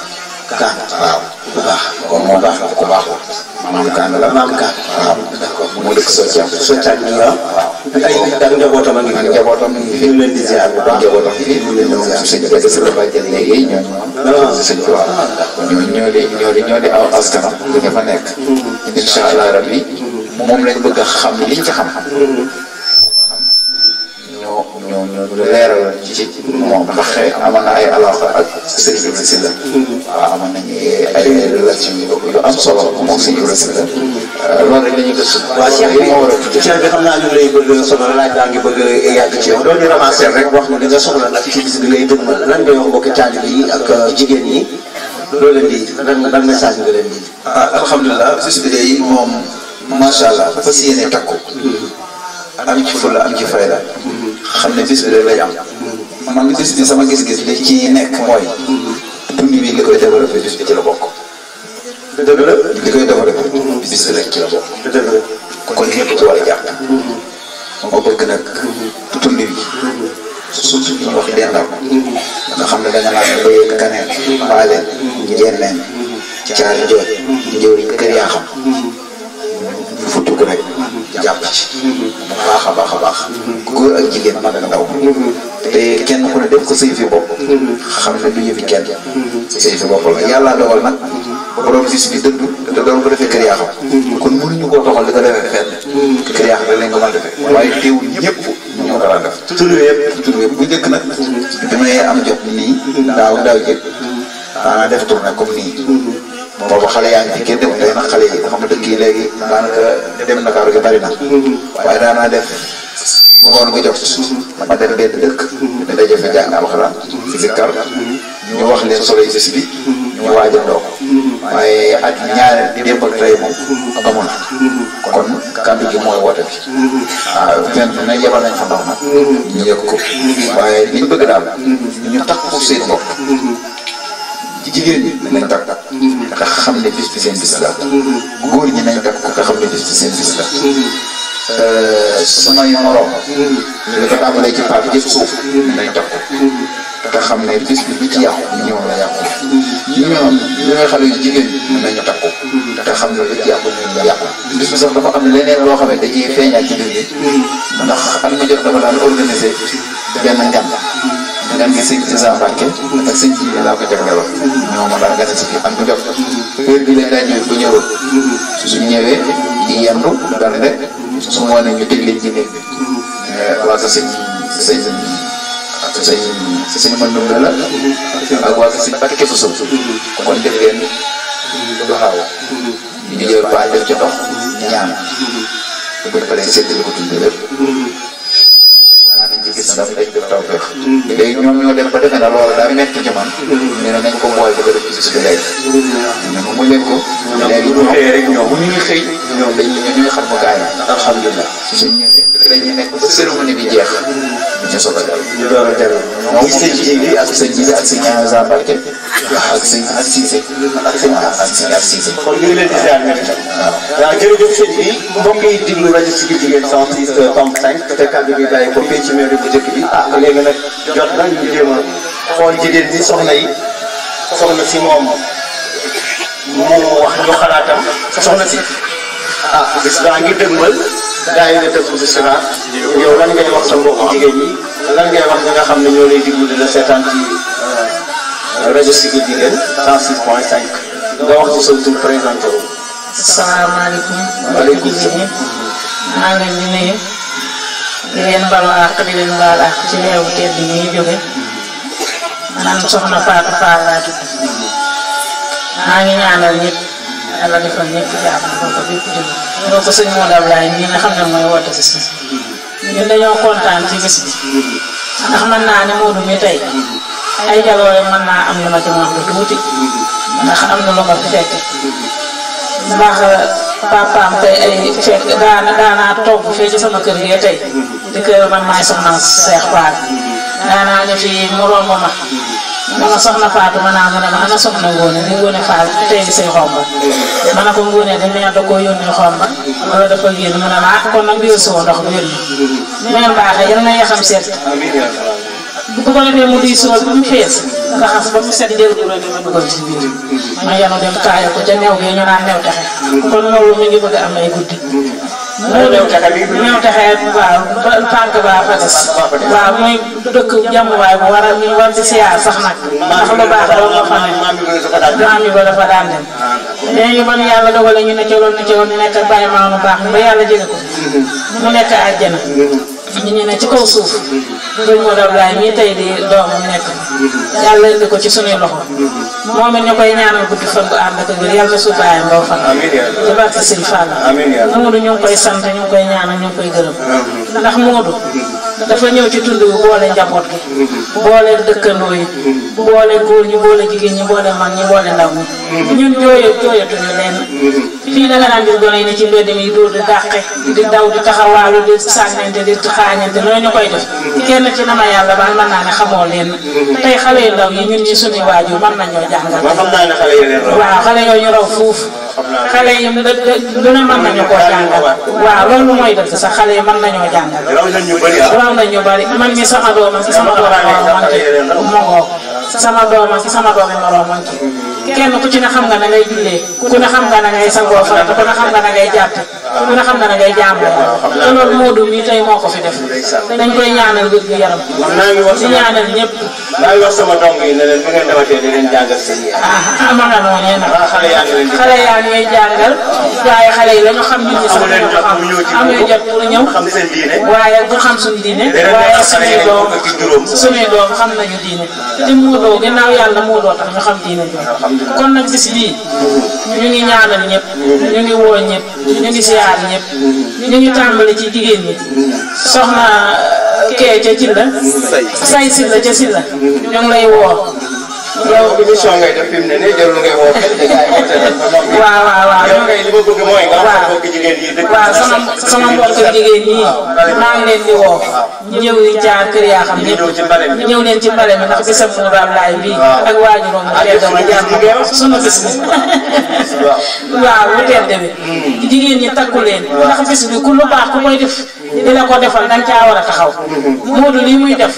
Speaker 4: waaw
Speaker 1: bu baax
Speaker 4: kon moo baax ku baax Maam Kaan la
Speaker 1: Maam Kaan
Speaker 4: waaw d'accord mu dëkk Socam
Speaker 1: bi waaw ay ak njabootam a ngi fi
Speaker 4: njabootam ngi fi
Speaker 1: ñu leen di ziar bu baax
Speaker 4: njabootam fi ñu leen di ziar sëñ Bada Sylla bàjjen léegi ñooñu sëñ bi waaw ñoo di aw askanam li nga fa nekk incha allah rabbi moom lañ bëgg a xam liñ ci xam ñu leeral ci moom ndax amoon na ay alaaka ak Serigne Ibra Sylla waaw amoon nañu ay relation yu am solo moom Serigne Ibra Sylla loolu rek la ñuy gëstu.
Speaker 1: waaw Cheikh bi moo war a tudd Cheikh bi xam naa ñu lay bëgg soxla laaj daa ngi bëgg a yàgg ci yow. doon ñu ramasser rek wax na li nga soxla nag ci bis bi ngay dëgmal lan ngay wax mbokki taalibe yi ak jigéen ñi loolu leen di lan message nga leen di.
Speaker 4: alhamdulilah bis bi day moom macha allah dafa si yéene takku am ci fulla am ci fayda xam ne bis bi rek lay am man bis bi sama gis-gis li ci nekk mooy dund bi li koy développé bis bi ci la bokk.
Speaker 1: dëgg la
Speaker 4: li koy développé bis bi rek ci la bokk.
Speaker 1: dëgg la
Speaker 4: kon ñëpp ci war a jàpp. moo bëgg nag tund bi surtout ñu wax dendal nga xam ne da nga naan ba yegg kaneen baaleen njenneen caari jooj njëwriñ kër yaa xam ñu futti ko rek jàpp ci bu baax a baax a baax góor ak jigéen mag ak ndaw te kenn ku ne def ko sëy fi bopp xam ne du yëfi kenn sëy fi bopp la yàlla dogal nag borom bis bi dëddu te doon ko defee kër yaa xam kon mënuñu koo doxal di ko defee fenn kër yaa xam rek lañ ko mën defee waaye teewul ñëpp ñoo ko daan def
Speaker 1: tur yëpp
Speaker 4: bu njëkk nag bi may am jot nii daaw jëpp daanaa def tournée comme nii boobu xale yaa ngi fi kenn demul tey nag xale yi xam nga dëkk yi léegi daanaka dem Ndakaaru gi bari na waaye daanaa def ngoon gu jot ma dem benn dëkk da daje fa jàng alxuraan fi zikkar ñu wax leen solo yi bis bi ñu waajandoo ko waaye at ñaare démb ak tey moom amul kon kàddu gi mooy woote bi waaw fenn fu ne yebal nañ fa ndox nag ñu yëg ko waaye liñ bëgg daal ñu takku seen bopp jigéen ñi nañ takk nga xam ne bis bi seen bis la góor ñi nañ takk nga xam ne bis bi seen bis la samay morom li ko tàmbalee ci paat jëf suuf nañ takk te xam ne bis bi lu ci yàqu ñoom la yàqu ñoom li nga xale yu jigéen ñi nañu takku te xam ne lu ci yàqu ñoom la yàqu bis bi sax dafa am leneen loo xam ne dañuy feeñaat ci biir bi ndax at mu jot dafa daan organiser benn ngan gi sëñ Isa Mbàkke ak sëñ ji laa ko jagleeloon ñoo ma daan gane si fii am bu jot heure bi lañ daan ñëw bu ñëwul suñ ñëwee di yendu dal rek su ma nee ñu tëj leen ci néeg bi waa sa sëñ mën numbe la ak waa sa sëñ Mbàkke fu sëb kon def leen du xaaw ñu jël paa def ci ndox ñaan buñ paree séddale ko tudd lépp nañ ci gis ndam dañ def tawfeex léegi ñoom ñoo dem ba defe na loolu daa metti ci man nee na nañ ko mooy bëgg a def ci bis bi léegi ne ma mu leen ko léegi bu xëyee rek ñoom bu ñuy xëy ñoom ñuy xam ma gaay alhamdulilah suñ ñëwee dañuy nekk ba cérémonie bi jeex ñu soog a dal ñu door a dellu moom sëñ ji ak sëñ ji ak sëñ Asa Mbacke ak sëñ ak Cissé ak sëñ ak Cissé
Speaker 1: kon ñu ngi leen di ziar ñoom itam. waaw jërëjëf sëñ bi mbokk yi diglu rajo Siggil Jigéen 106.5 te kàddu gi bàyyi ko fii ci mairie bu njëkk bi léegi nag jot na ñu jéem a xool jigéen ñi soxna yi soxna si moom mu wax ñu xalaatam soxna si bis baa ngi dëgmal gaa yi nga dëgg si siraat yow lan ngay wax sa mbokku jigéen ñi lan ngay wax ñi nga xam ne ñoo lay diglu di la seetaan ci rajo Siggil Jigéen 106.5 nga wax ci sa tur présenté wu.
Speaker 5: asalaamaaleykum.
Speaker 1: waaleykum
Speaker 5: salaam. maa ngi leen di nuyu di leen balu àq di leen baal àq ci weeru tedd bi ñuy jóge man soxna Fatou Fall laa tudd maa ngi ñaanal ñëpp yàlla defal ñëpp jàmm defal ko bépp jóge ñoo ko sëñ Modou Ablaye ñi nga xam ne mooy woote si ñun dañoo kontaan ci bis bi ndax mën naa ne Modou mi tey ay jaloore mën naa am lu ma ci moom lu tuuti ndax am na lu ma fi fekk ndax papaam tey ay fekk daanaa togg fee ci sama kër gee tey di kër man maay soxna Seex Faal daanaa ñu fi mu romb ma dama soxna Fatou ma naa mu ne ma ana soxna Ngóone di Ngóone Faal tey di say xomba ma ne ko Ngóone de meer da koo yónnee xomba wala dafa génn mu ne ma kon nag biir soo ndox bu yónni meer baaxe yal na yaxam seet bu ko defee mu di sool bu mu fees raxas ba mu set jël bu rëdd ma dugal ci biir ma yanu dem kaaya ko ca new gi ñu naan new taxe kon loolu mi ngi bëgg am ay guddi new taxe waaw tànk baa fa des waaw muy dëkk jàmmuwaay bu war a ñu war ci siyaar sax nag ndax lu baax doo nga fa ne maam yi ba dafa daan dem léegi ban yàlla dogale ñu ne ca loolu ñu nekk bàyyi maanu baax ba yàlla jële ko mu nekk àjjana ñu ne ci kaw suuf sëñ Modou Ablaye mii tey di doomam nekk yàlla indi ko ci sunuy loxo moom it ñu koy ñaanal guddi fan bu ànd ak wér yàlla na su bàyyam ndaw fan ci barke Sëñ Fall Modou ñu ngi koy sant ñu ngi koy ñaanal ñu ngi koy gërëm ndax Modou dafa ñëw ci tund bi boole njaboot gi boole dëkkandoo yi boole góor ñi boole jigéen ñi boole mag ñi boole ndaw ñi ñun jooyatuñu leen fii da nga naan gis gone yi ne ci mbedd mi dóor di dàqe di daw di taxawaalu di sànnante di xaañante loolu ñu koy def kenn ci nama yàlla baal mën naa ne xamoo leen tey xale yu ndaw yi ñun ñi suñu waajur mën nañoo jàngal waaw xale yooyu ñu raw fuuf xale yi lu ne mën nañu koo jàngal waaw loolu mooy dëgg sax xale yi mën nañoo jàngal raw nañu bari man mi sama doom ak sama doomi moroom man ki mongoo sama doom ak sama doomi moroom man ki kenn ku ci ne xam nga na ngay jullee ku ne xam nga na ngay sangoo farata ku ne xam nga na ngay jàpp ku ne xam nga na ngay jaamu te loolu Modou mi tey moo ko fi def dañ koy ñaanal wér gu yaram di ñaanal ñëpp
Speaker 1: maa ngi wax sama dong yi ne leen bu ngeen dematee di leen jàngal seen yéen
Speaker 5: ma nga noonee nag xale yaa ngi jàngal waaye xale yi lañu xam nit ñi sax dañu ko xam amuñu jot pour ñëw waaye bu xam suñu diine waaye suñuy doom xam nañu diine te Modou ginnaaw yàlla Modou tax ñu xam diine bi kon nag bis bii ñu ngi ñaanal ñëpp ñu ngi woo ñëpp ñu ngi siyaar ñëpp ñu ngi tàmbali ci jigéen ñi soxna kee ca Silla say Silla ca Silla ñu ngi lay woo
Speaker 1: yow émission ngay def fi mu ne nii jarul ngay woo
Speaker 5: waaw
Speaker 1: yow kay li ma bëgg mooy nga wax mbokk jigéen yi dëkk
Speaker 5: waaw sama mbokk jigéen ñi maa ngi leen di woo ñëw yi jaar kër yaa xam ñëpp ñëw leen ci mbale mi ndax bisam Modou Ablaye bii ak waajuroom mu tedd ma jàmm sunu bis bi waaw mu tedd bi jigéen ñi takku leen ndax bis bi ku lu baax ku koy def di la ko defal danga caa war a taxaw Modou lii muy def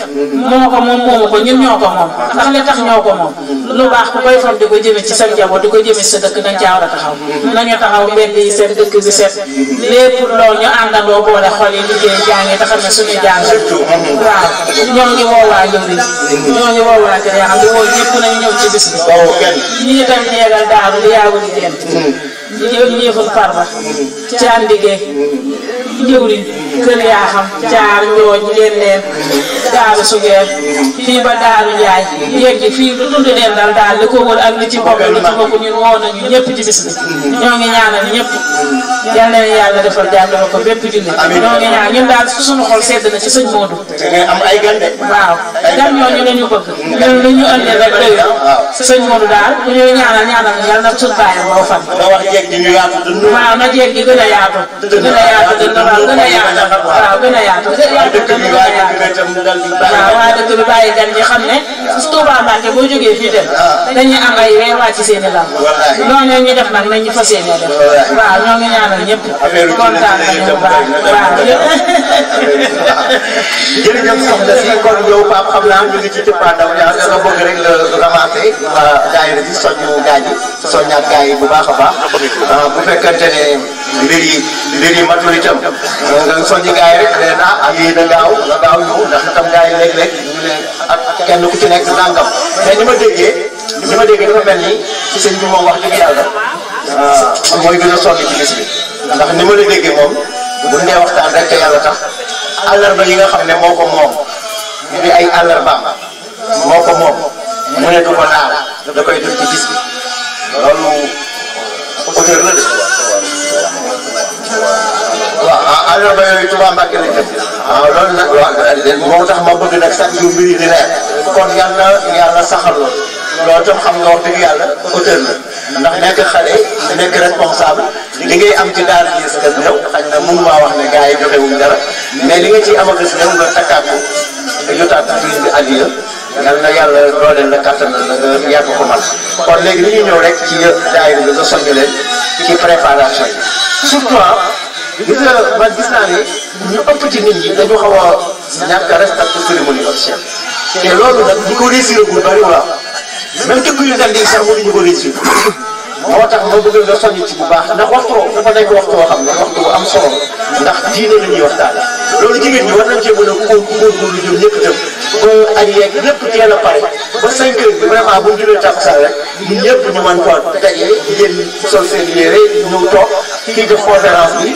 Speaker 5: moo ko moom moomu ko ñun ñoo ko moom ndax li tax ñoo ko moom lu baax ku koy fam di ko jëme ci sa njaboot di ko jëme ci sa dëkk danga caa war a taxaw nañu taxaw mbedd yi set dëkk bi set lépp loolu ñu àndandoo boole xol yi liggéey jàngi te xam ne suñu jàngal waaw ñoo ngi woo waa Njawriñ ñoo ngi woo waa kër yaa xam di woo ñëpp nañu ñëw ci bis bi ñii itam jeegal daaru di yaawali gent ñëeful Farba ci àndigee Njawriñ kër yaa xam jaar njooj ngeen leen daaru sugeer fii ba daaru njaay yegg fii lu dund leen daal li ko wër ak li ci bopp li ci bokk ñun woo nañu ñëpp ci bis bi ñoo ngi ñaanal ñëpp yal na leen yàlla defal jàmm dafa ko bépp jullit ñoo ngi ñaan ñun daal suñu xol sedd na ci sëñ Modou
Speaker 1: am ay gan de
Speaker 5: waaw gan ñooñu la ñu bëgg ñun lu ñu andi rek doy sëñ Modou daal bu ñuy ñaanal yàlla na suñu bàyyi boo fan
Speaker 1: nga wax jeeg di ñu yaatu dund
Speaker 5: waaw na jeeg gi gën a yaatu gën a yaatu dund waaw gën a yaatu waaw gën a yaatu
Speaker 1: dëkk bi waaye dëkk bi tam dal di
Speaker 5: waaw waa dëkk bi bàyyi gan ñi xam ne Touba Mbacké boo jógee fii dem dañuy am ay weer wàcc seen i lal noonu ñu def nag nañ ñu fas yéene def waaw ñoo ngi ñaanal ñëpp kontaan nañu bu baax waaw
Speaker 1: jërëjëf soxna si kon yow Pape xam naa ñu ngi ci cëppaandaw yaa nga bëgg rek nga ramassé waa daayira bi soññu gaañ yi soññaat gaay yi bu baax a baax bu fekkante ne mbir yi matul itam nga soññi gaay rek ne ak yi na gaaw nga gaaw ñëw ndax itam gaay yi léeg-léeg ñu ne ak kenn ku ci nekk nangam mais ni ma déggee dafa mel ni sëñ bi moom wax dëgg yàlla mooy gën a sonn ci bis bi ndax ni ma la déggee moom bu ñu dee waxtaan rek te yàlla tax àllarba yi nga xam ne moo ko moom ñu di ay àllarbaam moo ko moom mu ne du ko laal da koy def ci bis bi loolu auteur la de waaw àllarba yooyu Touba Mbacké lañ def waaw loolu nag moo tax ma bëgg nag chaque jour mbir yi di leer kon yàlla saxal loolu tam xam nga wax dëgg yàlla auteur la ndax nekk xale nekk responsable li ngay am ci daara gis nga néew xañ na mënu maa wax ne gars yi joxewuñ dara mais li nga ciy am a gis néew nga takkaat ko nga jotaat prise bi addiya yal na yàlla dooleel la kattan la nga yàgg ko man kon léegi li ñu ñëw rek ci daayira bi nga soññ leen ci préparation yi surtout gis nga man gis naa ne ñu ëpp ci nit ñi dañu xaw a ñàkk a respecté cérémonie officielle te loolu nag ñi ko réussir bu bari waa même dëkk yu ngand yi sax mënuñu ko réussir moo tax ma bëgg nga soññ ci bu baax ndax waxtu dafa nekk waxtu woo xam ne waxtu bu am solo ndax diine la ñuy waxtaane loolu jigéen ñi war nañ cee mën a góorgóorlu ñoom ñëpp itam ba añ yeeg lépp teel a pare ba 5 heures bi vraiment bu ñu julee takkusaan rek ñun ñëpp ñu mën koo daje jigéen sol seen yére ñëw toog kii def conférence bi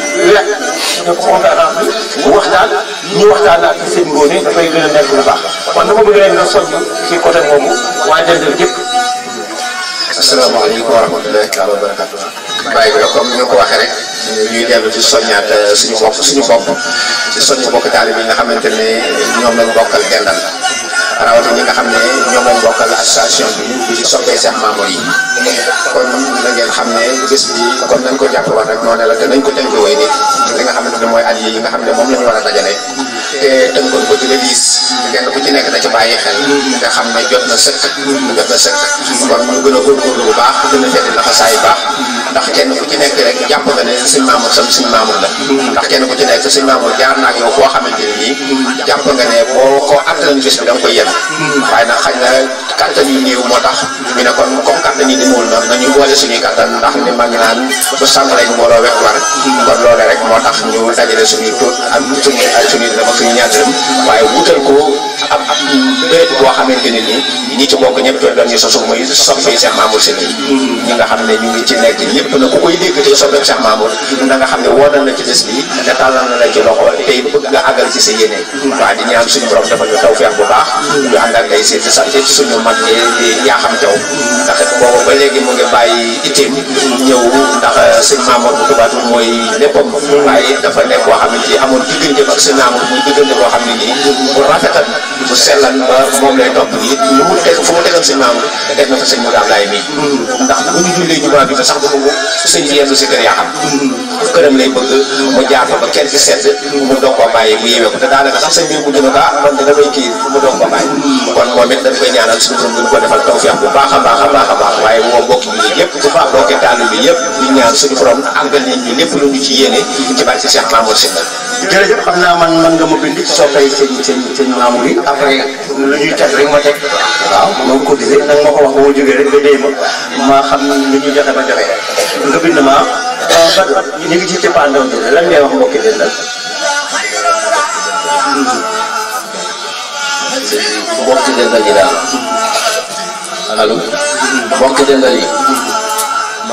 Speaker 1: def conférence bi waxtaan ñu waxtaan ak seen ngóone dafay gën a nekk lu baax kon dama bëgg leen nga soññ ci côté boobu waa Dendal gépp.
Speaker 2: asalaamaaleykum wa rahmatulahi taala wa barakatu bàyyi bi comme ni nga ko waxee rek ñuy dellu ci soññaat suñu bopp ci soññu bokk taalibe yi nga xamante ne ñoom lañ bokkal Dendal rawatina ñi nga xam ne ñoom lañ bokkal association bi ci soppee Cheikh Mamour yi kon na ngeen xam ne bés bi comme nañ ko jàpp woon rek noonu la te nañ ko tënk woy nit li nga xamante ne mooy at yi nga xam ne moom la ñu war a dajale te tënkoon ko ci release kenn ku ci nekk da ci bàyyi xel nga xam ne jot na sëkk kon ñu gën a góorgóorlu bu baax gën a fedd laxasaay baax ndax kenn ku ci nekk rek jàpp nga ne sëñ Mamour sam sëñ Mamour la ndax kenn ku ci nekk sëñ Mamour jaar naa ak yow koo xamante ne nii jàpp nga ne boo ko attalan bés bi da nga koy yem waaye nag xañ na kattan yu néew moo tax ñu ne kon comme kattan yi demewul noonu nañu boole suñuy kattan ndax ne maa ngi naan bu sàmm lañ mbooloo wekk war kon loole rek moo tax ñu dajale suñuy tuut ak suñuy dërëm ak suñu ñaar dërëm waaye wutal ko ab béréb boo xamante ne nii ñi ci bokk ñëpp doon ñu sosu muy soppee Cheikh Mamour Sy ñi nga xam ne ñu ngi ci nekk ñëpp na ku koy dégg te soppee Cheikh Mamour da nga xam ne woo na la ci bés bi te tàllal na la ci loxo tey bëgg nga àggal ci sa yéene waaye di ñaan suñu borom defal ñu tawfeex bu baax ñu ànd ak tey si sant ci suñu mag di yaa xam taw ndax boobu ba léegi mu ngi bàyyi itteem ñëw ndax sëñ Mamour bu tubaatul mooy léppam waaye dafa nekk koo xam ne ci amoon diggante ak sëñ Mamour muy diggante boo xam ne nii bu rafetal bu sellan ba moom lay topp nii lu mu teg fu mu tegal sëñ Mamour def na fa sëñ Modou Ablaye mii ndax bu ñu jullee jumaa bi sax du ko sëñ bi yendu si kër yaa xam këram lay bëgg mu jaar fa ba kenn ci sedd mu doog koo bàyyi mu yéwee ko te daanaka sax sëñ bi mu dina ko man dina may kii mu doog koo bàyyi kon moom it dañ koy ñaanal suñu borom gën ko defal tawfeex bu baax a baax a baax a baax waaye woo mbokki bi yëpp bu baax mbokki taalibe bi yëpp di ñaan suñu borom àggal nit ñi lépp lu ñu ci yéene ci barke ci Cheikh Mamour Sy
Speaker 1: jërëjëf xam naa man nga ma bind soppay sëñ Mamour yi après lu ñuy teg rek ma teg waaw ma ko gisee nag ma ko wax boo jógee rek nga dee ma xam li ñu joxe ba joxe nga bind ma ba ñu ngi ci cëppaandaw lan ngay wax mbokki Dendal
Speaker 3: mbokki Dendal yi daal allo mbokki Dendal yi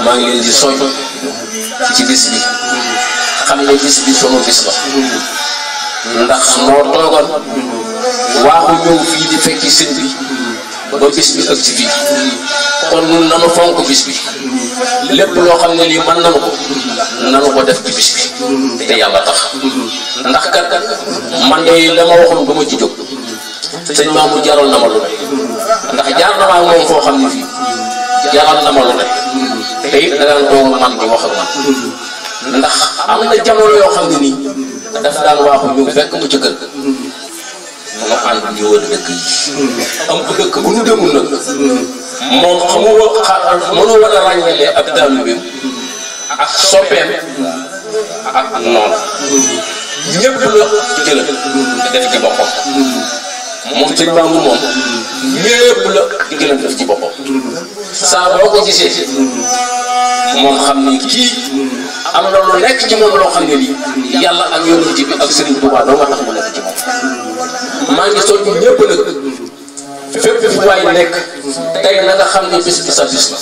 Speaker 3: maa ngi leen di soñ ci bis bi xam ne bis bi sunu bis la ndax moo toogal waaxu ñëw fii di fekki sëñ bi ba bis bi ak ci fii kon ñun nanu fonk bis bi lépp loo xam ne lii mën nanu ko def ci bis bi te yàlla tax ndax kat man de la ma waxoon ba ma ci jóg sëñ Mamour jaral na ma lu ne ndax jaar na ma ak moom foo xam ne fii jaral na ma lu ne te it da daan toog man di wax ak man ndax am na jamono yoo xam ne nii daf daan waaxu ñu fekk mu ci kër mu ànd ñu wër dëkk yi am ko dëkk bu ñu demul nag moom mënoo war a ràññalee ab taalibeem ak soppeem ak noonu ñëpp la jëlal def ci boppam moom sëñ Mamour moom ñëpp la jëlal def ci boppam saa boo ko gisee moom xam ni kii am na lu nekk ci moom loo xam ne lii yàlla ak yonent bi ak Serigne Touba doo nga tax mu nekk ci moom maa ngi soññ ñëpp nag fépp fu waay nekk tey na nga xam ne bis bi sa bis la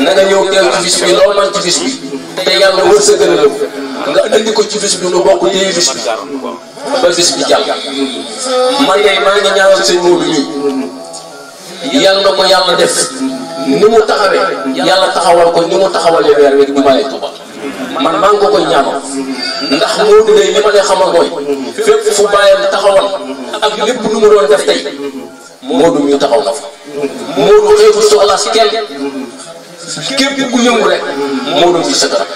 Speaker 3: na nga ñëw teel ci bis bi loo man ci bis bi te yàlla wërsëgal la ko nga indi ko ci bis bi nu bokk téye bis bi ba bis bi jàll man de maa ngi ñaanal sëñ Modou ñii yàlla na ko yàlla def ni mu taxawee yàlla taxawal ko ni mu taxawalee weer wi di maye Touba man maa ngi ko koy ñaanal ndax Modou day li ma lay xamal mooy fépp fu bàyyam taxawal ak lépp lu mu doon def tey Modou ñu taxaw na fa Modou xeetu soxlaas kenn képp ku yëngu rek Modou ñu sa kanam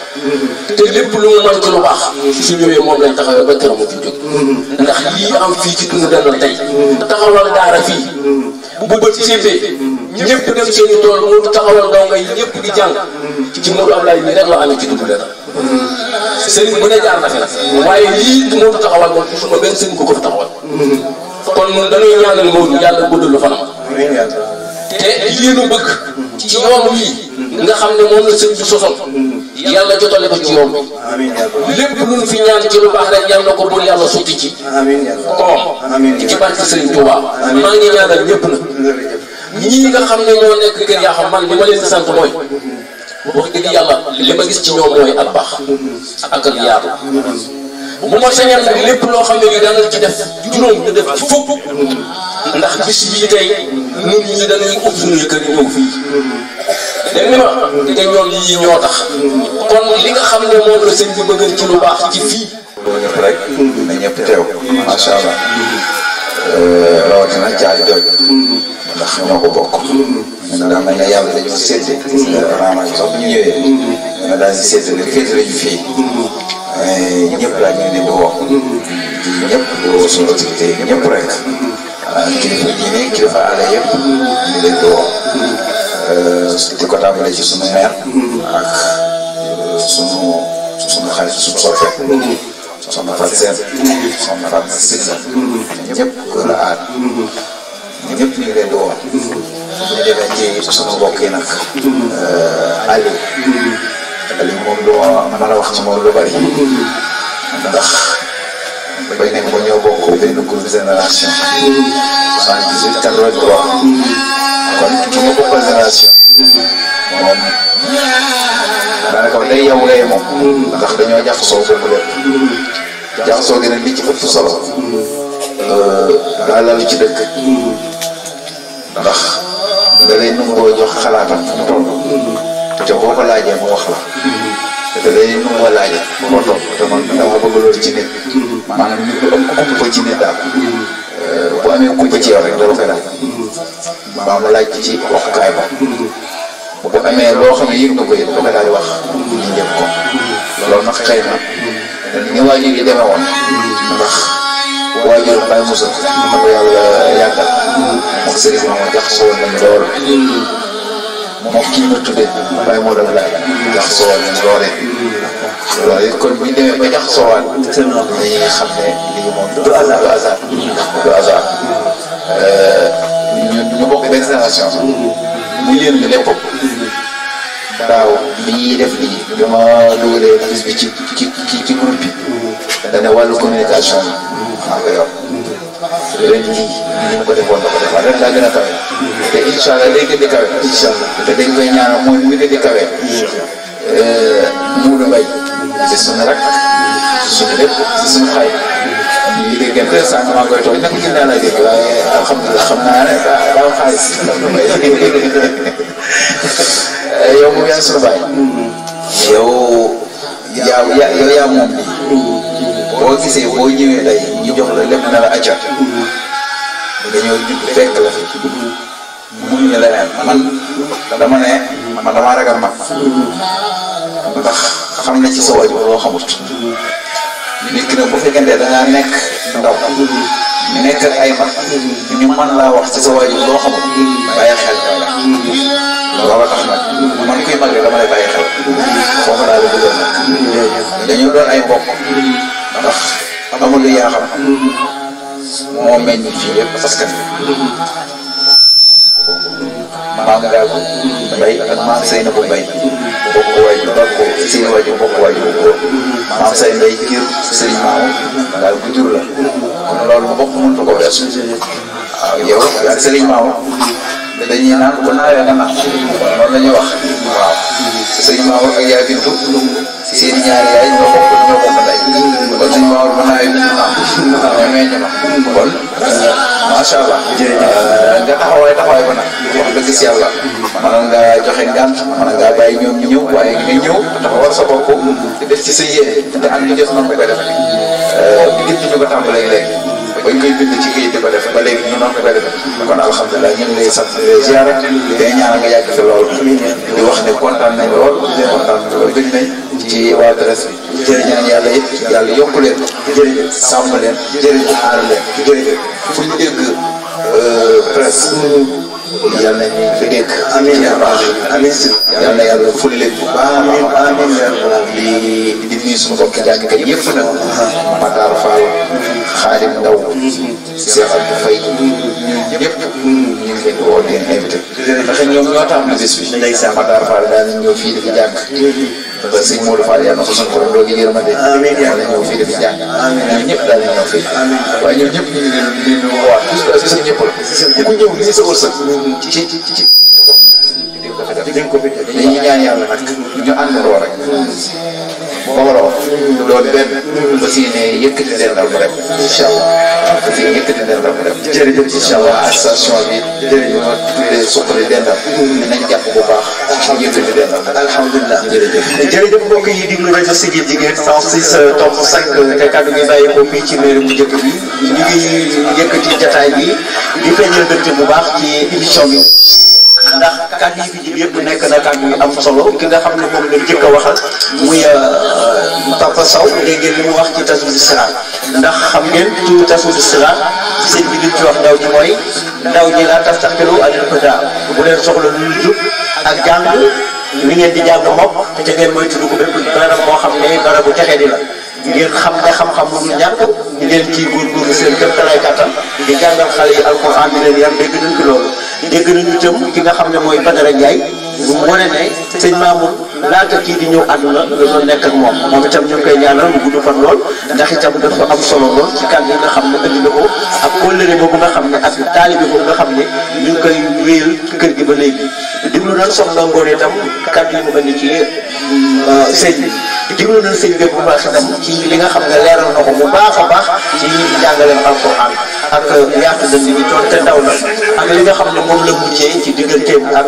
Speaker 3: te lépp lu mu mën ci lu baax su ñëwee moom lañ taxawee ba këram mu fi jóg ndax lii am fii ci tund Dendal tey taxawal daara fii bu bët séetee ñëpp dem seen i tool Modou taxawal ndongo yi ñëpp di jàng ci Modou Ablaye nii rek la amee ci tund Dendal sëriñ bu ne jaar na fi nag waaye lii Modou taxawal moom gisuma benn sëriñ ko fi taxawal kon ñun dañuy ñaanal Modou yàlla guddal lu fanam te lii nu bëgg ci yoon wi nga xam ne moom la sëñ bi sosoon yàlla jotale ko ci yoon bi lépp lu ñu fi ñaan ci lu baax rek yàlla na ko bur yàlla sotti ci koom ci barke Sëriñ Tuubaa maa ngi ñaanal ñëpp na ñii nga xam ne ñoo nekk kër yaa xam man li ma leen di sant mooy wax dëgg yàlla li ma gis ci ñoom mooy ak baax ak ak yaatu bu ma sañal nag lépp loo xam ne li daanaka ci def juróom ñu def ci fukk ndax bis bii tey ñun ñii dañuy ub suñuy kër ñëw fii dégg nga ma te ñoom yii ñoo tax kon li nga xam ne moom la sëñ bi bëgg ci lu baax ci fii.
Speaker 4: loolu ñëpp rek na ñëpp teew macha allah rawatina jaari doy ndax ñoo ko bokk. ñun daal mel ne yàlla dañoo séddee. maanaam sax bu ñu ñëwee. nga daal di séddale féetale ñu fii. ñëpp laa ñu ne di woo. ñëpp di woo suñu autorité yi ñëpp rek. kilifa diine kilifa aada yëpp ñu leen di woo. di ko tàmbalee ci sunu maire ak sunu xarit sunu soppe soxna Fatou Sène soxna Fatou Sène ñëpp gën a aar ñëpp ñu ngi leen di woo bu ñu demee ci sunu mbokk yi nag Aliou moom lu ma mën a wax ci moom lu bari ndax bañ nekk ba ñoo bokk benn groupe génération 78 83 kon ki ma bokkal génération moom daanaka day yow lay moom ndax dañoo jaxasoo bokk lépp jaxasoo gi nag li ci ëpp solo daal la ci dëkk ndax da lay nangoo jox xalaatam fu mu toll te boo ko laajee mu wax la te da lay nangoo laajee moo topp te man dama bëgg loolu ci nit maanaam nit lu ëpp kumpa ci nit daal bu amee kumpa ci yow rek dala koy laaj mbaa mu laaj ci waxukaay ba bu amee loo xam ne yëg na ko yëg da koy daal di wax ñu yëg ko loolu nag xëy na ni waajur yi demee woon ndax waajur Baye Moussa na ko yàlla yàggal moom Serigne Mama jaxasoo woon nañu lool moom kii ma tuddee Baye Modou Ablaye jaxasoo woon nañu loolee loolu it kon bu ñu demee ba jaxasoowaat dañuy xam ne lii moom du hasard du hasard ñu bokk benn génération mu yéen ñu lépp daaw bi ñuy def lii bi ma dugalee bis bi ci groupe bi dana wàllu communication bi maa ko yor ren lii ni mu ko defoon na ko defaat ren daa gën a kawe te incha allah day gën di kawe incha allah te dañ koy ñaanal mooy mu gën di kawe Modou Mbaye c'est suñu rak suñu lépp c'est suñu xay ñu dégg ngeen sànq maa ngi koy toog nekk ci naa la dégg waaye alhamdulilah xam naa ne daaw xaalis yow moom yaa sunu baay yow yaa moom boo gisee boo ñëwee tey ñu jox la lépp na la acca dañoo judd fekk la fi mënuñu leneen man dama ne man damaa ragal mag ndax xam na ci sa waajur loo xamut nit ki nag bu fekkente da ngaa nekk ndaw nekk ak ay mag ñu mën laa wax ci sa waajur loo xamut bàyyi xel loolu tax nag man kuy mag rek dama lay bàyyi xel foofu daal la dugal nag dañoo doon ay mbokk ndax amul yaa xam moo meññ fii yëpp parce que maam Ngaabu Mbay ak maam Seyna bu Mbay bokk waajur bokk seen waajur bokk waajur bu góor maam Seyna Mbay jur sëriñ maamu daal bu jur la kon loolu bu bokk mënut ko weesu waaw yow yaa sëriñ maamu dañuy naan bu naawee nga naan loolu la ñuy wax waaw sëriñ maamu ak yaay Bintu seen ñaari yaay ñoo bokk ndey kon sëriñ maamu bu naawee Bintu naan ñoo meññ ma kon macha allah nga taxawaay ba nag wax dëgg si yàlla mën nga joxe ngant mën nga bàyyi ñoom ñu ñëw waaye nga ñëw dafa war sa bopp def ci sa yéene te am ñu def noonu ko koy def bi ñu ko tàmbalee léegi bañ koy bind ci këyit di ko def ba léegi ñu noonu ko koy def kon alhamdulilah ñu ngi lay sant ziara te ñaanal nga yàgg fi lool di wax ne kontaan nañ lool bëgg nañ ci waa Dres bi jërëjëf yàlla it yàlla yokku leen jërëjëf sàmm leen jërëjëf aar leen jërëjëf fu ñu dégg presse yàlla na ñu fi dégg amiin yàlla na yàlla ful leen bu baax amiin di nuyu suñu mbokki jàngkat yëpp nag Matar Fall Xaadim Ndaw Cheikh Abdou Faye ñëpp ñu ngi leen di woo di leen invité ndax ñoom ñoo tax na bés bi ndeysaan Matar Fall daal nañ ñëw fii di fi jàng ba sëñ Modou Fall yàlla na ko suñu borom doo gi yërmande yàlla ñëw fii di fi jàng ñoom ñëpp daal di ñëw fii waaye ñoom ñëpp ñu ngi leen di woowaat tous si ñëpp la ku ñëw li sa wërsëg ci dañuy ñaan yàlla nag ñu àndandoo rek booloo loolu benn ba si ne yëkkati leen dal mu dem incha allah ba si yëkkati leen dal mu dem jërëjëf incha allah association bi jërëjëf ma tuddee suqali dendam dinañ jàpp bu baax yëkkati leen dal alhamdulilah
Speaker 1: jërëjëf mbokk yi diglu rajo Siggil Jigéen 106.5 te kàddu gi bàyyi ko fii ci mairie bu njëkk bi ñu ngi yëkkati jataay bi di feeñal mbégte bu baax ci émission bi ndax kàddu yi fi jib yëpp nekk na kàddu yu am solo ki nga xam ne moom la njëkk a waxal muy Papa Sow dégg ngeen li mu wax ci Tasawudu Siraat ndax xam ngeen tu Tasawudu Siraat sëñ bi li ci wax ndaw ñi mooy ndaw ñi laa taftaxilu anil hudaa bu leen soxla lu jub ak jàng li ngeen di jàng moom te ngeen moytu dugg bépp barab moo xam ne barabu texee di la ngeen xam ne xam-xam lu dul ñàkk ñu leen ciy góorgóorlu seen kéem talaay kattan di jàngal xale yi alquran di leen yar dégg nañ ko loolu dégg nañu itam ki nga xam ne mooy Badara Ndiaye mu wane ne sëñ Mamour laata kii di ñëw àdduna la doon nekk ak moom itam ñu ngi koy ñaanal mu gudd fan lool ndax itam dafa am solo lool ci kàddu yi nga xam ne indi na ko ak kóllëre boobu nga xam ne ak taalibe boobu nga xam ne ñu ngi koy wéyal ci kër gi ba léegi diglu nañ soxna Ngoone itam kàddu yi mu indi ci sëñ bi diglu nañ sëñ bi bu baax itam ci li nga xam ne leeral na ko bu baax a baax ci jàngaleem alquran ak yaatu dënd bi doon te ndaw la ak li nga xam ne moom la mujjee ci digganteem ak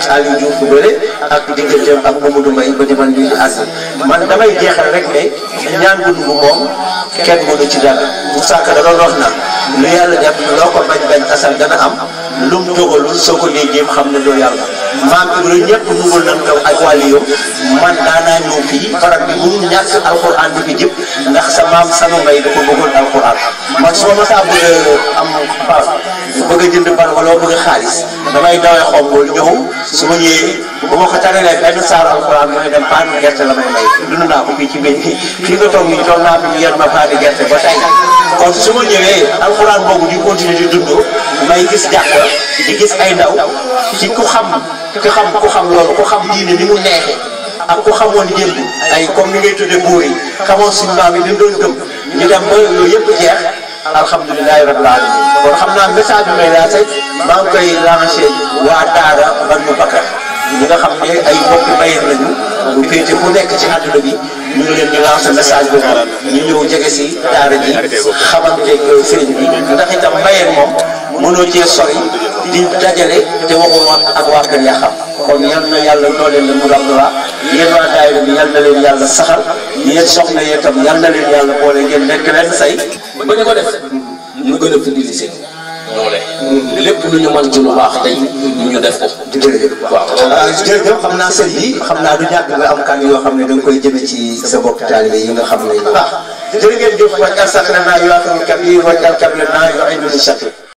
Speaker 1: Aliou Diouf bu bële ak digganteem ak Mamadou Mbaye ba demal ñu àgg man damay jeexal rek ne ñaan bu dugg moom kenn mënu ci dara Moussa Ka da doon wax na lu yàlla def loo ko bañ asal dana am lum dogalul soo ko dee jéem xam ne doo yàlla maam Ibrahima ñëpp nungul nañ ko ak wàllu man daanaa ñëw fii barab bi mënul ñàkk alquran bi fi jëpp ndax sa maam Sanu Mbay da ko bëggoon alquran man su ma saa bëgg am bal bëgg a jënd bal wala bëgg a xaalis damay dawee xombol ñëw su ma ñëwee bu ma ko tànnalee benn saaru alquran mooy dem paanu gerte la may may dund naa ko fii ci mbéy mi fii nga toog nii toog naa fi ñu yen ma paanu gerte ba tey kon su ma ñëwee alquran boobu di continuer di dund may gis jàkka di gis ay ndaw ci ku xam loolu ku xam diine ni mu neexee ak ku xamoon démb ay comme ni ngay tudde buur yi xamoon suñu maam yi dañ doon gëm ñu dem ba yooyu yëpp jeex alhamdulilahi rabbil alamin kon xam naa message bi may lancé maa ngi koy lancé waa Daara Banu Bakar ñi nga xam ne ay mbokki bayeen lañu bu féete bu nekk ci àdduna bi ñu ngi leen di lancer message boobu ñu ñëw jege si daara ji xamanteeg sëriñ bi ndax itam mbayeen moom mënoo cee sori di dajale te waxuma ak waa kër yaa xam kon yal na yàlla dooleel la mu Abdallah yéen waa daayira bi yal na leen yàlla saxal yéen soxna yee tam yal na leen yàlla boole ngeen nekk leen say
Speaker 3: ba ñu ko def ñu gën a findili seen doole lépp lu ñu mën ci lu baax tey ñu def ko.
Speaker 1: jërëjëf waaw jërëjëf xam naa sëñ bi xam naa du ñàkk nga am kan yoo xam ne da nga koy jëme ci sa bokk taalibe yi nga xam ne baax jërë ngeen jëf wàccal sax na naa yoo xam ne kabir wàccal kabir naa yoo ay